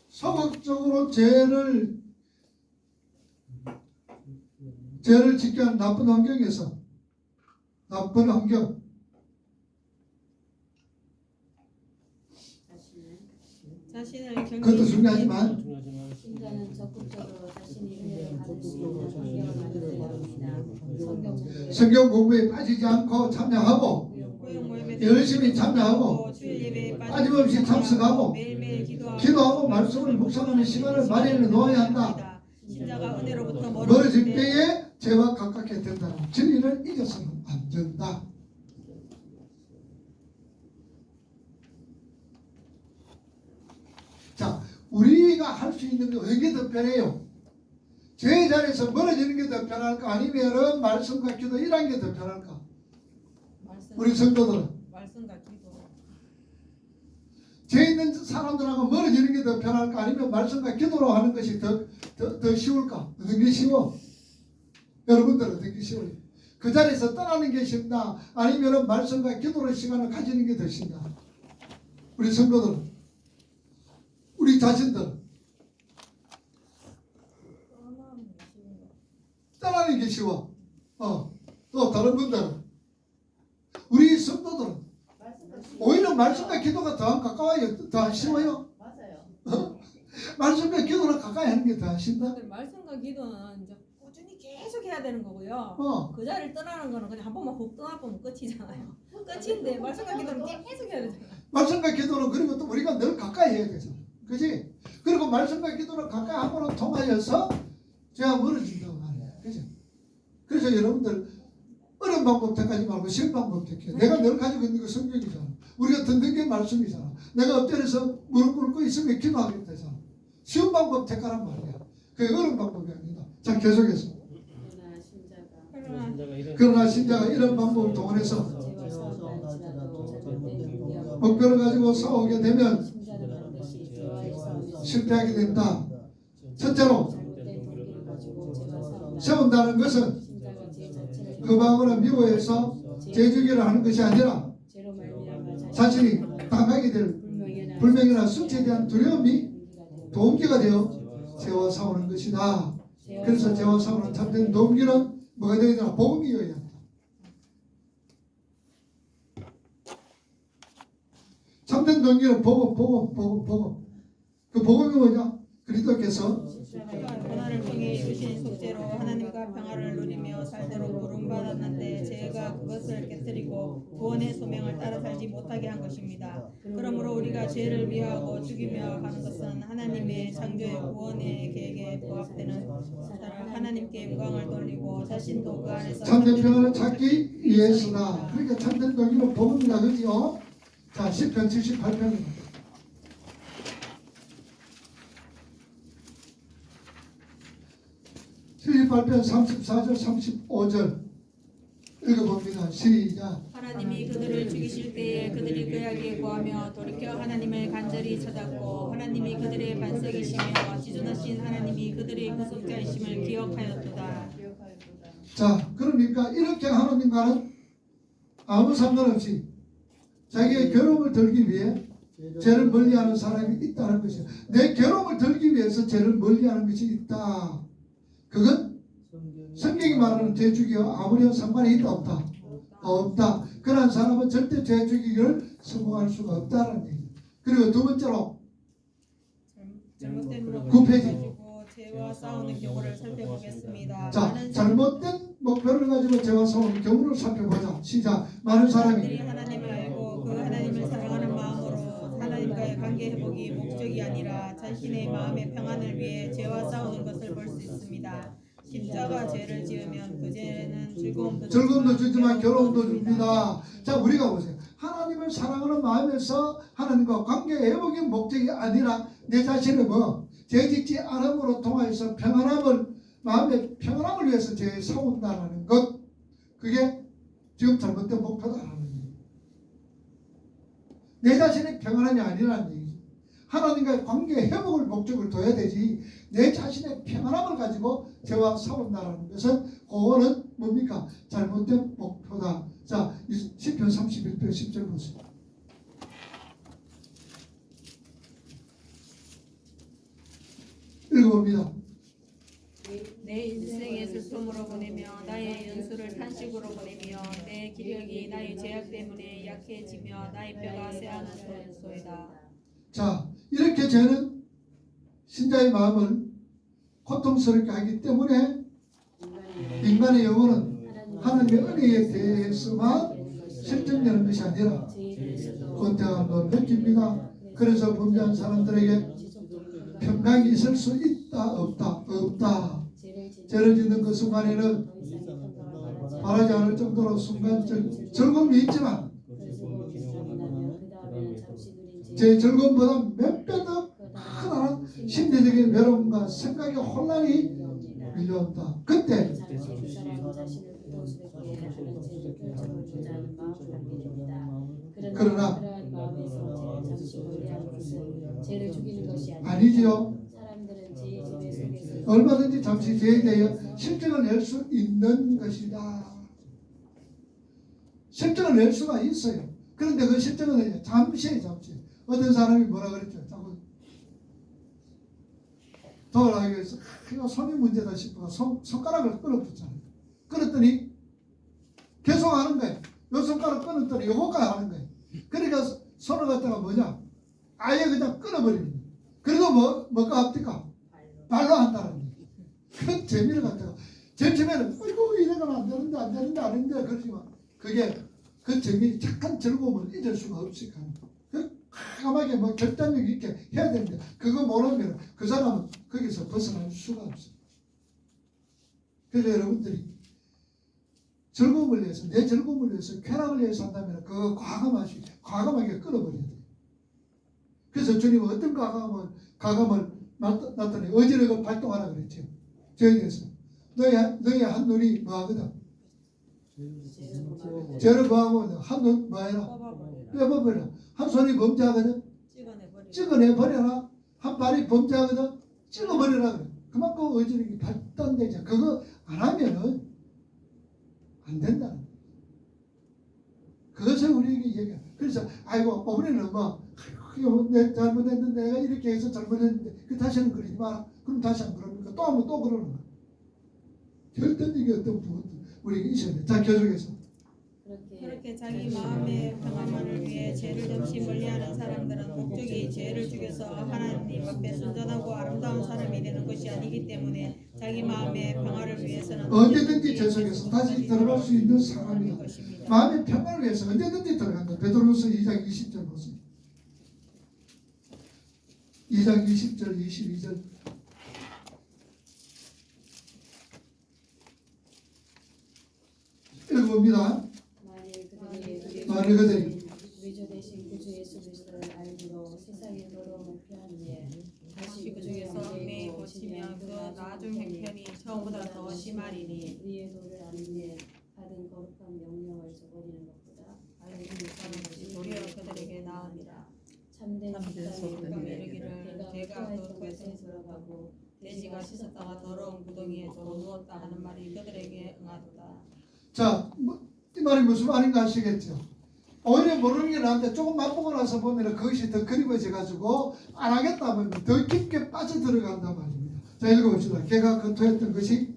소극적으로 죄를 짓게 하는 나쁜 환경에서 나쁜 환경 자신을 그것도 중요하지만 신자는 적극적으로 자신이 은혜를 받을 수 있는 환경을 만들어야 합니다. 성경 공부에 성경 공부에 빠지지 않고 참여하고 고용 모임에 열심히 참여하고 주일 예배에 빠짐없이 참석하고 매일매일 기도하고 말씀을 묵상하는 시간을 마련해 놓아야 한다. 신자가 은혜로부터 멀어질 때에 죄와 가깝게 된다는 진리를 잊어서는 안 된다. 자, 우리가 할 수 있는 게 어느 게 더 편해요? 죄의 자리에서 멀어지는 게 더 편할까? 아니면은 말씀과 기도 일하는 게 더 편할까? 우리 성도들은 말씀과 기도. 죄 있는 사람들하고 멀어지는 게 더 편할까? 아니면 말씀과 기도로 하는 것이 더 쉬울까? 어떤 게 쉬워? 여러분들은 어떤 게 쉬워요? 그 자리에서 떠나는 게 쉽나? 아니면 말씀과 기도로 시간을 가지는 게 더 쉽나? 우리 성도들은, 우리 자신들 떠나는 게 쉬워. 또 다른 분들은, 우리 성도들은 오히려 말씀과 기도가 더 가까워요. 더 쉬워요. 맞아요. 말씀과 기도를 가까이 하는 게 더 쉽다. 말씀과 기도는 이제 꾸준히 계속 해야 되는 거고요. 그 자리를 떠나는 거는 그냥 한 번만 훅 떠나보면 끝이잖아요. 끝인데 말씀과 기도는 계속 해야 되잖아요. 말씀과 기도는 그리고 또 우리가 늘 가까이 해야 되잖아. 그지? 그리고 말씀과 기도를 가까이 함으로 통하여서 죄가 멀어진다고 말이야. 그죠? 그래서 여러분들 어려운 방법 택하지 말고 쉬운 방법 택해. 내가 늘 가지고 있는 게 성경이잖아. 우리가 듣는 게 말씀이잖아. 내가 엎드려서 무릎 꿇고 있으면 기도하게 되잖아. 쉬운 방법 택하란 말이야. 그게 어려운 방법이 아니다. 자, 계속해서. 그러나 신자가 이런 방법을 동원해서 목표를 가지고 싸우게 되면 실패하게 된다. 첫째로 세운다는 것은 흠하거나 미워해서 죄주기를 하는 것이 아니라 자신이 당하게 될 불명이나 수치에 대한 두려움이 동기가 되어 죄와 싸우는 것이다. 그래서 죄와 싸우는 참된 동기는 뭐가 되어야 되나? 복음이어야 한다. 참된 동기는 복음. 그 복음이 뭐냐? 그리스도께서 고난을 통해 주신 속죄로 하나님과 평화를 누리며 살도록 부름받았는데 제가 그것을 깨뜨리고 구원의 소명을 따라 살지 못하게 한 것입니다. 그러므로 우리가 죄를 미워하고 죽이며 하는 것은 하나님의 창조의 구원의 계획에 부합되는 하나님께 영광을 돌리고 자신도 그 안에서 참된 평화를 찾기 위해서다. 그러니까 참된 동기는 복음이다. 그죠? 자, 10편 78편입니다. 78편 34절 35절 읽어봅니다. 시작. 하나님이 그들을 죽이실 때에 그들이 그에게 구하며 돌이켜 하나님을 간절히 찾았고 하나님이 그들의 반석이시며 지존하신 하나님이 그들의 구속자이심을 기억하였도다. 자, 그러니까 이렇게 하나님과는 아무 상관없이 자기의 괴로움을 덜기 위해 죄를 멀리하는 사람이 있다는 것이야. 내 괴로움을 덜기 위해서 죄를 멀리하는 것이 있다. 그건 성경이 말하는 죄 죽이와 아무런 상관이 있다 없다? 없다. 그런 사람은 절대 죄 죽이기를 성공할 수가 없다는 얘기. 그리고 두 번째로 잘못된 목표를 9페이지. 가지고 죄와 싸우는 경우를 살펴보겠습니다. 자, 잘못된 목표를 가지고 죄와 싸우는 경우를 살펴보자. 시작. 많은 사람들이 사람이 하나님을 알고 그 하나님을 사랑하는 마음으로 하나님과의 관계 회복이 목적이 아니라 자신의 마음의 평안을 위해 죄와 싸우는 것을 볼 수 있습니다. 십자가 죄를 지으면 그 죄는 즐거움도 주지만 괴로움도 줍니다. 자, 우리가 보세요. 하나님을 사랑하는 마음에서 하나님과 관계 회복이 목적이 아니라 내 자신의 죄짓지 않음으로 통하여서 마음의 평안함을 위해서 죄에 싸운다는 것, 그게 지금 잘못된 목표다라는 얘기예요. 내 자신의 평안함이 아니라는 얘기죠. 하나님과의 관계 회복을 목적을 둬야 되지, 내 자신의 평안함을 가지고 죄와 싸운다는 것은 그거는 뭡니까? 잘못된 목표다. 자, 시편 31편 10절 보세요. 읽어봅니다. 내 인생의 슬픔으로 보내며 나의 연수를 탄식으로 보내며 내 기력이 나의 죄악 때문에 약해지며 나의 뼈가 쇠하는 소이다. 자, 이렇게 죄는 신자의 마음을 고통스럽게 하기 때문에 인간의 영혼은 하나님의 은혜에 대해서만 실증되는 것이 아니라 권태함도 느낍니다. 그래서 범죄한 사람들에게 평강이 있을 수 있다 없다. 죄를 짓는 그 순간에는 말하지 않을 정도로 순간적 즐거움이 있지만 제 즐거움보다 몇 배 더 큰 심리적인 외로움과 생각의 혼란이 밀려온다. 그때 그러나 죄를 죽이는 것이 아니지요. 사람들은 죄의 지배 속에서 얼마든지 잠시 죄에 대해 실증을 낼 수 있는 것이다. 실증을 낼 수가 있어요. 그런데 그 실증은 잠시. 어떤 사람이 뭐라 그랬죠? 자꾸 도와하기 위해서 이거 손이 문제다 싶어 손가락을 끊어붙잖아요. 끊었더니 계속 하는 거예요. 요 손가락 끊었더니 요거까지 하는 거예요. 그러니까 손을 갖다가 뭐냐? 아예 그냥 끊어버리는 거예요. 그래도 뭐가 합니까? 발로 한다는 거예요. 그 재미를 갖다가 제일 처음에는 아이고 이래가면 안 되는데 그러지만 그게 그 재미 착한 즐거움을 잊을 수가 없이 가는 거예요. 과감하게 결단력 있게 해야 되는데 그거 모르면 그 사람은 거기서 벗어날 수가 없어요. 그래서 여러분들이 즐거움을 위해서 내 즐거움을 위해서 쾌락을 위해서 한다면 그거 과감하게 끊어버려야 돼요. 그래서 주님은 어떤 과감을 나타내 어지러고 발동하라 그랬죠. 저에 대해서 너의 한 눈이 뭐하거든? 죄를 뭐하고 한 눈 뭐해라? 빼버려라. 한 손이 범죄하거든? 찍어내버려라. 한 발이 범죄하거든? 찍어버려라 그래. 그만큼 어지러움이 발동되죠. 그거 안 하면은 안 된다는 거예요. 그것을 우리에게 얘기해요. 그래서 아이고 어머니는 내 잘못했는데 내가 이렇게 해서 잘못했는데 그 다시는 그러지 마라. 그럼 다시 안 그럽니까? 또 하면 또 그러는 거야. 결단력이 어떤 부분 우리에게 있어야 돼. 자 계속해서 그렇게 자기 마음의 평안만을 위해 죄를 없이 멀리하는 사람들은 목적이 죄를 죽여서 하나님 앞에 순전하고 아름다운 사람이 되는 것이 아니기 때문에 자기 마음의 평화를 위해서는 언제든지 죄 속에서 다시 들어갈 수 있는 사람이다. 마음의 평안을 위해서 언제든지 들어간다. 베드로후서 2장 20절 보세요. 2장 20절 22절 읽어봅니다. 만일 그들이 위조 대신 구주 예수 그리스도를 알기로 세상의 더러움을 피하느니 다시 그 중에서 매일 고치면 그 나중 형편이 처음보다 더 심하리니 우리의 도를 아느니 받은 거룩한 명령을 저버리는 것보다 알고 못하는 것이 도리어 그들에게 나으니라. 참된 속담에 이르기를 내가 내가 그 토에 토에서 들어가고 돼지가 씻었다가 더러운 구덩이에 도로 누웠다 하는 말이 그들에게 응하도다. 자, 이 말이 무슨 말인가 아시겠죠? 오히려 모르는 게 나은데 조금 맛보고 나서 보면 그것이 더 그리워져 가지고 안 하겠다 하면 더 깊게 빠져들어간단 말입니다. 자 읽어봅시다. 걔가 근토했던 것이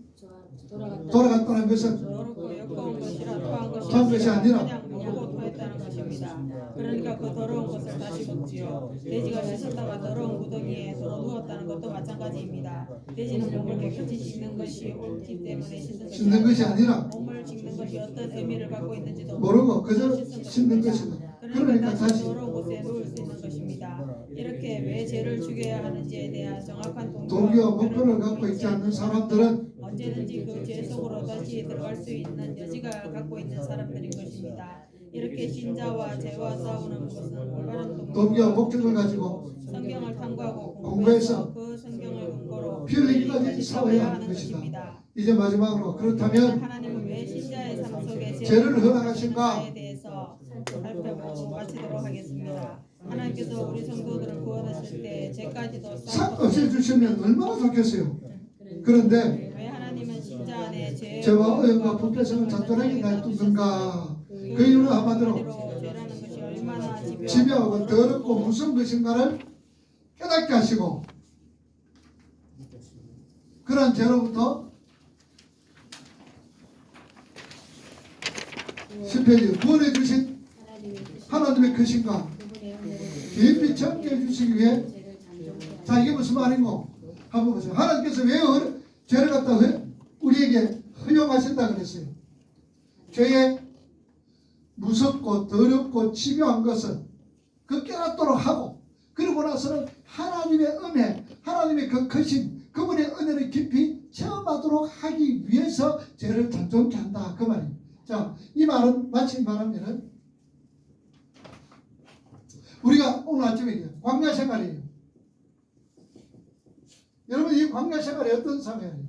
돌아갔다는 것은 더럽고 역겨운 것이라 토한 토한 것이 아니라 그냥 모르고 토했다는 것입니다. 그러니까 그 더러운 것을 다시 먹지요. 돼지가 씻었다가 더러운 구덩이에 도로 누웠다는 것도 마찬가지입니다. 돼지는 몸을 깨끗이 씻는 것이 옳기 때문에 씻는 것이 아니라 몸을 씻는 것이 어떤 의미를 갖고 있는지도 모르고 그저 씻는 것이다. 그러니까 다시 더러운 곳에 누울 수 있는 것입니다. 이렇게 왜 죄를 죽여야 하는지에 대한 정확한 동기와 목표를 갖고 있지 않는 사람들은 언제든지 그 죄 속으로 다시 들어갈 수 있는 여지가 갖고 있는 사람들인 것입니다. 이렇게 신자와 죄와 싸우는 것은 올바른 동기와 목적을 가지고 성경을 탐구하고 공부해서 그 성경을 근거로 피 흘리기까지 싸워야 하는 것이다. 이제 마지막으로 그렇다면 하나님은 왜 신자의 삶 속에 죄를 허락하신가? 에 대해서 살펴보고 마치도록 하겠습니다. 하나님께서 우리 성도들을 구원하실 때 죄까지도 싹 없애주시면 얼마나 좋겠어요. 그런데 왜 하나님은 신자 안에 죄와 어연과 불패성을 잔존하게 놔두는가? 그 이유는 한마디로 죄라는 것이 얼마나 지배하고 더럽고 무슨 것인가를 깨닫게 하시고 그러한 죄로부터 10페이지 구원해 주신 하나님의 크신가 깊이 정죄해 주시기 위해 자, 이게 무슨 말인고? 한번 보세요. 하나님께서 왜 죄를 갖다 우리에게 허용하신다 그랬어요? 죄의 무섭고 더럽고 집요한 것은 그 깨닫도록 하고, 그러고 나서는 하나님의 은혜, 하나님의 그 크신 그분의 은혜를 깊이 체험하도록 하기 위해서 죄를 단정케 한다, 그 말이에요. 자, 이 말은 마치 말하면은 우리가 오늘 아침에 광야 생활이에요. 여러분, 이 광야 생활이 어떤 삶이에요?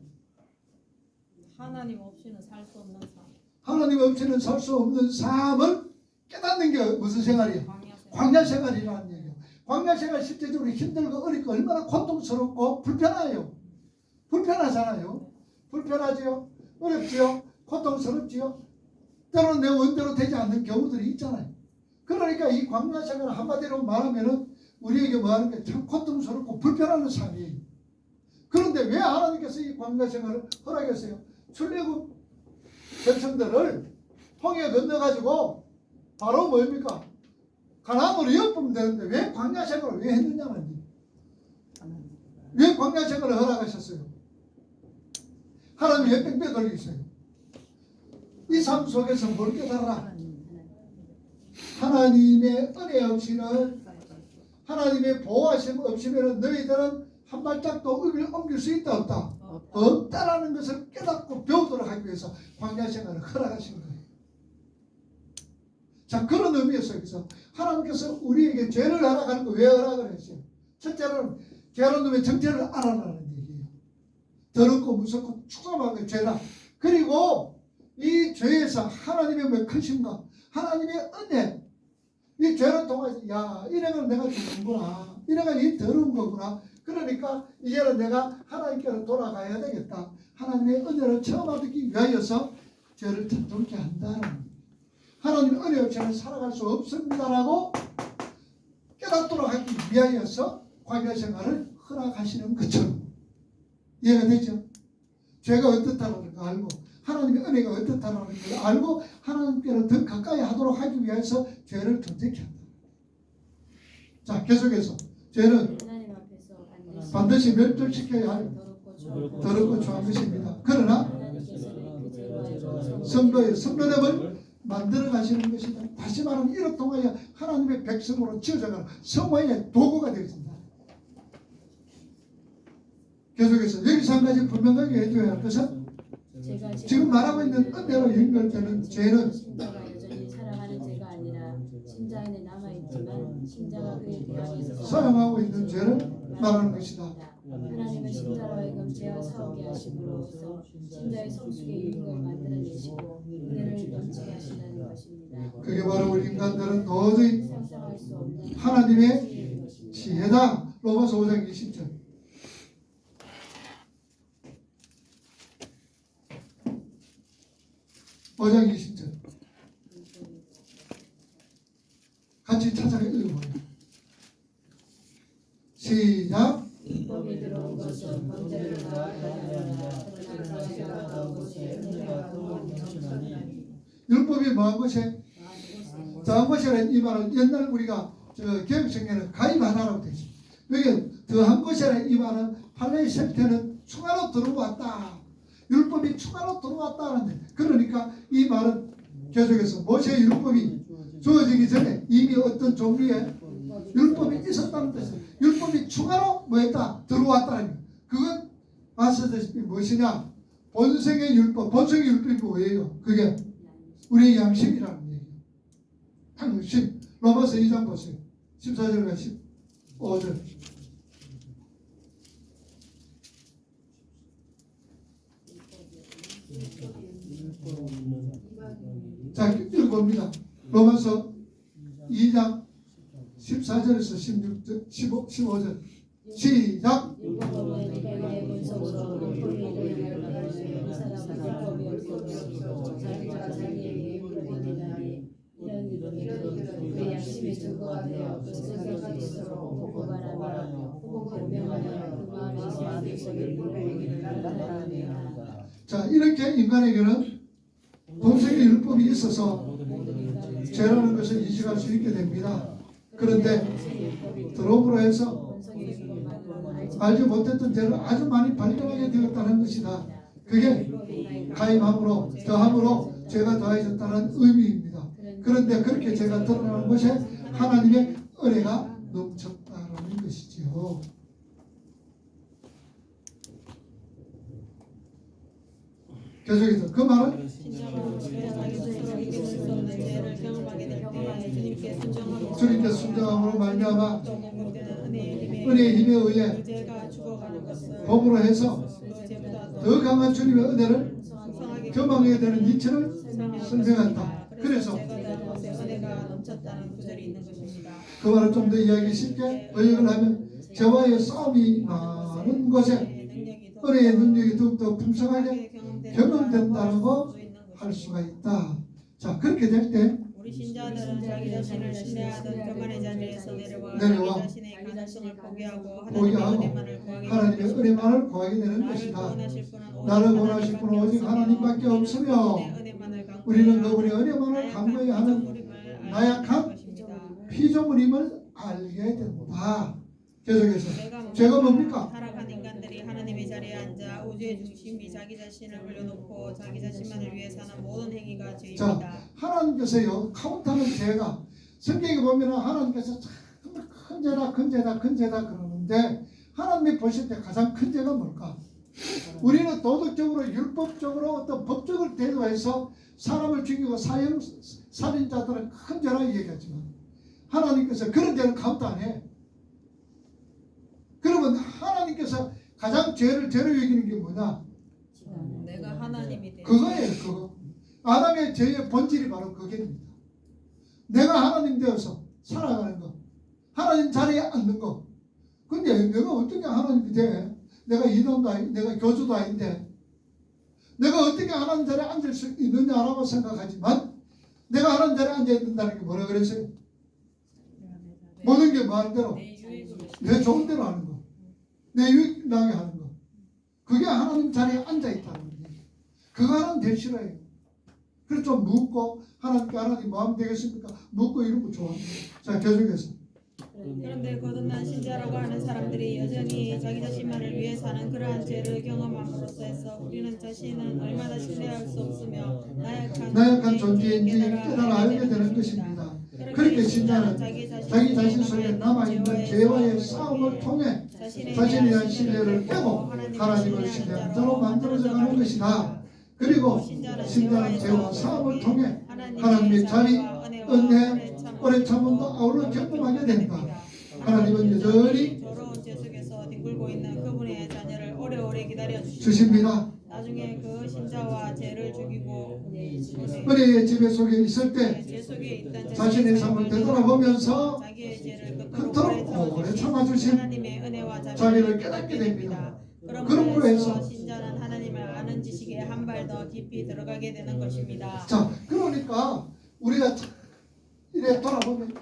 하나님 없이는 살 수 없는 삶. 하나님 없이는 살 수 없는 삶을 깨닫는 게 무슨 생활이에요? 광야 생활이라는 얘기예요. 광야 생활 실제적으로 힘들고 어렵고 얼마나 고통스럽고 불편해요. 불편하잖아요. 불편하지요. 어렵지요. 고통스럽지요. 때로는 내 원대로 되지 않는 경우들이 있잖아요. 그러니까 이 광야 생활을 한마디로 말하면은 우리에게 뭐하는 게 참 고통스럽고 불편한 삶이에요. 그런데 왜 하나님께서 이 광야 생활을 허락했어요? 출애굽 백성들을 홍해 건너가지고 바로 뭡니까? 가나안으로 엿보면 되는데 왜 광야 생활을 왜 했느냐는, 왜 광야 생활을 허락하셨어요? 하나님 왜 뺑뺑 돌리셨어요? 이 삶 속에서 뭘 깨달아라? 하나님의 은혜 없이는, 하나님의 보호하심 없이면 너희들은 한 발짝도 옮길 수 있다 없다? 없다라는 것을 깨닫고 배우도록 하기 위해서 광야 생활을 허락하신 거예요. 자, 그런 의미 속에서 하나님께서 우리에게 죄를 허락하는 거 왜 허락을 했어요? 첫째로는 죄로 놈의 정체를 알아라는 얘기예요. 더럽고 무섭고 추잡한 게 죄다. 그리고 이 죄에서 하나님의 뭐 크심과 하나님의 은혜, 이 죄를 통해서 야, 이래가 내가 죽는구나, 이래가 이 더러운 거구나. 그러니까 이제는 내가 하나님께로 돌아가야 되겠다. 하나님의 은혜를 체험하기 위하여서 죄를 단정케 한다는, 하나님의 은혜 없이는 살아갈 수 없습니다라고 깨닫도록 하기 위하여서 광야 생활을 허락하시는 것처럼 이해가 되죠? 죄가 어떻다는 걸 알고 하나님의 은혜가 어떻다는 걸 알고 하나님께로 더 가까이 하도록 하기 위해서 죄를 단정케 한다. 자, 계속해서 죄는 반드시 멸절시켜야 할 더럽고 추한 것입니다. 그러나 성도됨을 만들어 가시는 것이다. 다시 말하면 이를 통하여 하나님의 백성으로 지어져가는 성화의 도구가 되겠습니다. 계속해서 여기서 한 가지 분명하게 해줘야 할 것은, 지금 말하고 있는 은혜로 연결되는 죄는 신자가 여전히 사랑하는 죄가 아니라 심장에 남아있지만 심자가 그에 대하여서 사용하고 있는 죄를 말하는 것이다. 하나님은 심자로 하여금 죄와 싸우게 하심으로써 심자의 성숙의 유익을 만들어내시고 은혜를 넘치게 하신다는 것입니다. 그게 바로 우리 인간들은 도저히 상상할 수 없는 하나님의 지혜다. 로마서 5장 20절. 오장 20절. 같이 찾아가 읽어보세요. 시작. 율법이 들어온 것은 번제를 나아가려니라. 그러나 죄가 나온 것에 은혜가 더욱 넘치나니. 율법이 뭐한 것에? 더한 것이라는 이 말은 옛날 우리가 개혁성경에는 가입하다라고 되어 있습니다. 여기 더한 것이라는 이 말은 판례의 생태는 추가로 들어왔다. 율법이 추가로 들어왔다는데, 그러니까 이 말은 계속해서 모세의 율법이 주어지기 전에 이미 어떤 종류의 율법이 있었다는 뜻이에요. 율법이 추가로 뭐했다? 들어왔다는 거예요. 그건 아시다시피 무엇이냐? 본성의 율법. 본성의 율법이 뭐예요? 그게 우리의 양심이라는 얘기예요. 양심. 로마서 2장 보세요. 14절과 15절. 자, 읽어봅니다. 로마서 2장 14절에서 16절, 15절. 시작. 율법은 배우의 본성으로 율법이 도용을 받았으며 이 사람은 율법이 없어 자기가 자기에게 율법이 되나니 이런 일은 그의 양심의 증거가 되어 그 생각이 스스로 보고하며 분명하여 그 마음에서 율법을 따르느니라. 자, 이렇게 인간에게는 본성의 율법이 있어서 죄라는 것을 인식할 수 있게 됩니다. 그런데 들어옴으로 해서 알지 못했던 죄를 아주 많이 발견하게 되었다는 것이다. 그게 가임함으로 더함으로 죄가 더해졌다는 의미입니다. 그런데 그렇게 죄가 드러나는 것에 하나님의 은혜가 넘쳤다라는 것이지요. 계속해서 그 말은 주님께 순종함으로 말미암아 은혜의 힘에 의해 법으로 해서 더 강한 주님의 은혜를 경험하게 되는 이치를 설명한다. 그래서 그 말을 좀 더 이야기 쉽게 번역을 하면 죄와의 싸움이 많은 곳에 은혜의 능력이 더욱더 풍성하게 경험된다고 할 수가 있다. 자, 그렇게 될 때 우리 신자들은 자기 자신을 신뢰하던 교만의 자리에서 내려와 자기 자신의 가능성을 포기하고 하나님의 은혜만을 구하게 되는 것이다. 나를 원하실 분은 오직 하나님밖에 없으며 우리는 그분의 은혜만을 간구해야 하는 나약한 피조물임을 알게 된다. 계속해서 죄가 뭡니까? 타락한 인간들이 하나님의 자리에 앉아 우주의 중심이 자기 자신을 올려놓고 자기 자신만을 위해 사는 모든 행위가 죄입니다. 자, 하나님께서요 카운트하는 죄가 성경에 보면 하나님께서 정말 큰 죄다 큰 죄다 큰 죄다 그러는데 하나님이 보실 때 가장 큰 죄가 뭘까? 우리는 도덕적으로 율법적으로 어떤 법적을 대조해서 사람을 죽이고 살인자들은 큰 죄라고 얘기하지만 하나님께서 그런 죄는 카운트 안 해. 그러면 하나님께서 가장 죄를 죄로 여기는 게 뭐냐? 내가 하나님이 되 그거예요. 그거. 아담의 죄의 본질이 바로 그게입니다. 내가 하나님 되어서 살아가는 거. 하나님 자리에 앉는 거. 근데 내가 어떻게 하나님이 돼? 내가 이단도 아니고 내가 교주도 아닌데 내가 어떻게 하나님 자리에 앉을 수 있느냐라고 생각하지만 내가 하나님 자리에 앉아야 된다는 게 뭐라 그랬어요? 모든 게 마음대로 내 좋은 대로 하는 거. 내 유익 나게 하는 거. 그게 하나님 자리에 앉아있다는 거예요. 그거 하나님 되게 싫어해요. 그래서 좀 묻고 하나님 마음 되겠습니까? 묻고 이런 거 좋아합니다. 자, 계속해서 그런데 거듭난 신자라고 하는 사람들이 여전히 자기 자신만을 위해 사는 그러한 죄를 경험함으로써 해서 우리는 자신은 얼마나 신뢰할 수 없으며 나약한 존재인지 깨달아 알게 되는 것입니다. 그렇게 신자는 자기 자신 속에 남아있는 죄와의 싸움을 통해 자신에 대한 신뢰를 깨고 하나님을 신뢰하는 자로 만들어져 가는 것이다. 그리고 신자는 죄와 싸움을 통해 하나님의 자비, 은혜, 오래 참음도 아울러 경험하게 된다. 하나님은 여전히 더러운 죄 속에서 뒹굴고 있는 그분의 자녀를 오래오래 기다려 주십니다. 나중에 그 신자와 죄를 죽이고 은혜의 지배 속에 있을 때 죄 속에 있던 자신의 삶을 되돌아보면서 자기의 죄를 그토록 오래 참아주신 하나님의 은혜와 자비를 깨닫게 됩니다. 그러므로 해서 신자는 하나님을 아는 지식에 한 발 더 깊이 들어가게 되는 것입니다. 자, 그러니까 우리가 이래 돌아보면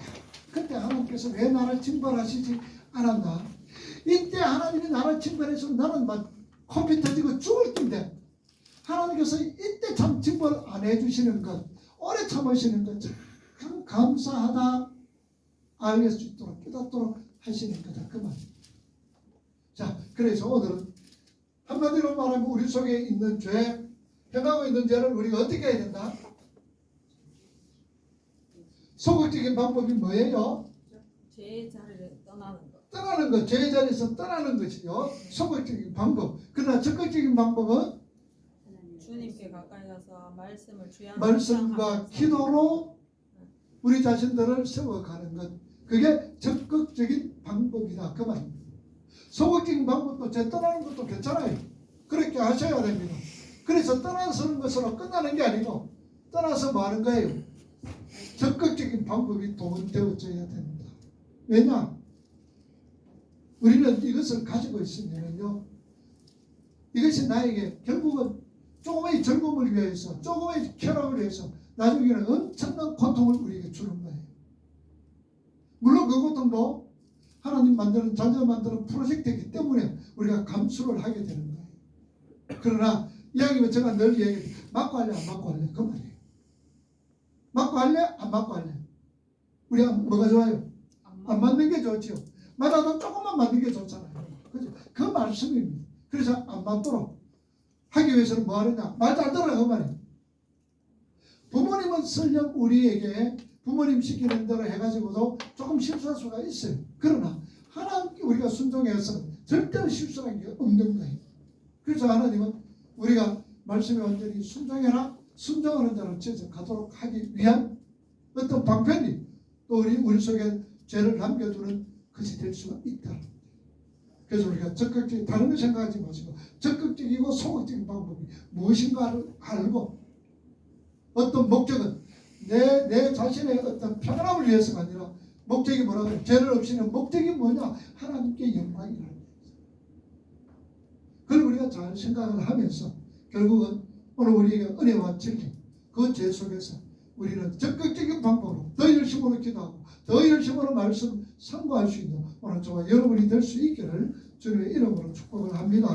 그때 하나님께서 왜 나를 징벌하시지 않았나? 이때 하나님이 나를 징벌해서 나는 막 코피 터지고 죽을 텐데 하나님께서 이때 참 징벌 안 해주시는 것, 오래 참으시는 것 참 감사하다 알게 수 있도록 깨닫도록 하시는 거다. 그 말입니다. 자, 그래서 오늘은 한마디로 말하면 우리 속에 있는 죄, 행하고 있는 죄를 우리가 어떻게 해야 된다? 소극적인 방법이 뭐예요? 죄의 자리를 떠나는 것. 떠나는 것, 죄의 자리에서 떠나는 것이요. 소극적인 방법. 그러나 적극적인 방법은 주님께 가까이 가서 말씀을 주양 말씀과 기도로 우리 자신들을 세워가는 것. 그게 적극적인 방법이다. 그 말입니다. 소극적인 방법도 죄 떠나는 것도 괜찮아요. 그렇게 하셔야 됩니다. 그래서 떠나서는 것으로 끝나는 게 아니고 떠나서 뭐 하는 거예요? 적극적인 방법이 동원되어져야 됩니다. 왜냐? 우리는 이것을 가지고 있으면요. 이것이 나에게 결국은 조금의 즐거움을 위해서, 조금의 쾌락을 위해서 나중에는 엄청난 고통을 우리에게 주는 거예요. 물론 그 고통도 하나님 만드는, 자녀 만드는 프로젝트이기 때문에 우리가 감수를 하게 되는 거예요. 그러나 이야기면 제가 늘 얘기해요. 맞고 할래 안 맞고 할래 그 말이에요. 맞고 할래 안 맞고 할래. 우리가 뭐가 좋아요? 안 맞는 게 좋지요. 맞아도 조금만 맞는 게 좋잖아요. 그죠? 그 말씀입니다. 그래서 안 맞도록 하기 위해서는 뭐 하느냐? 말 잘 들어라 그 말이에요. 부모님은 설령 우리에게 부모님 시키는 대로 해가지고도 조금 실수할 수가 있어요. 그러나 하나님께 우리가 순종해서 절대로 실수하는 게 없는 거예요. 그래서 하나님은 우리가 말씀에 완전히 순종해라, 순종하는 대로 가도록 하기 위한 어떤 방편이 또 우리 속에 죄를 남겨두는 것이 될 수가 있다. 그래서 우리가 적극적인 다른 거 생각하지 마시고 적극적이고 소극적인 방법이 무엇인가를 알고 어떤 목적은 내 자신의 어떤 평안함을 위해서가 아니라 목적이 뭐라고 해요? 죄를 없이는 목적이 뭐냐? 하나님께 영광이라는 거예요. 그걸 우리가 잘 생각을 하면서 결국은 오늘 우리에게 은혜와 진리 그 죄 속에서 우리는 적극적인 방법으로 더 열심으로 기도하고 더 열심으로 말씀 상고할 수 있는 오늘 저와 여러분이 될 수 있기를 주님의 이름으로 축복을 합니다.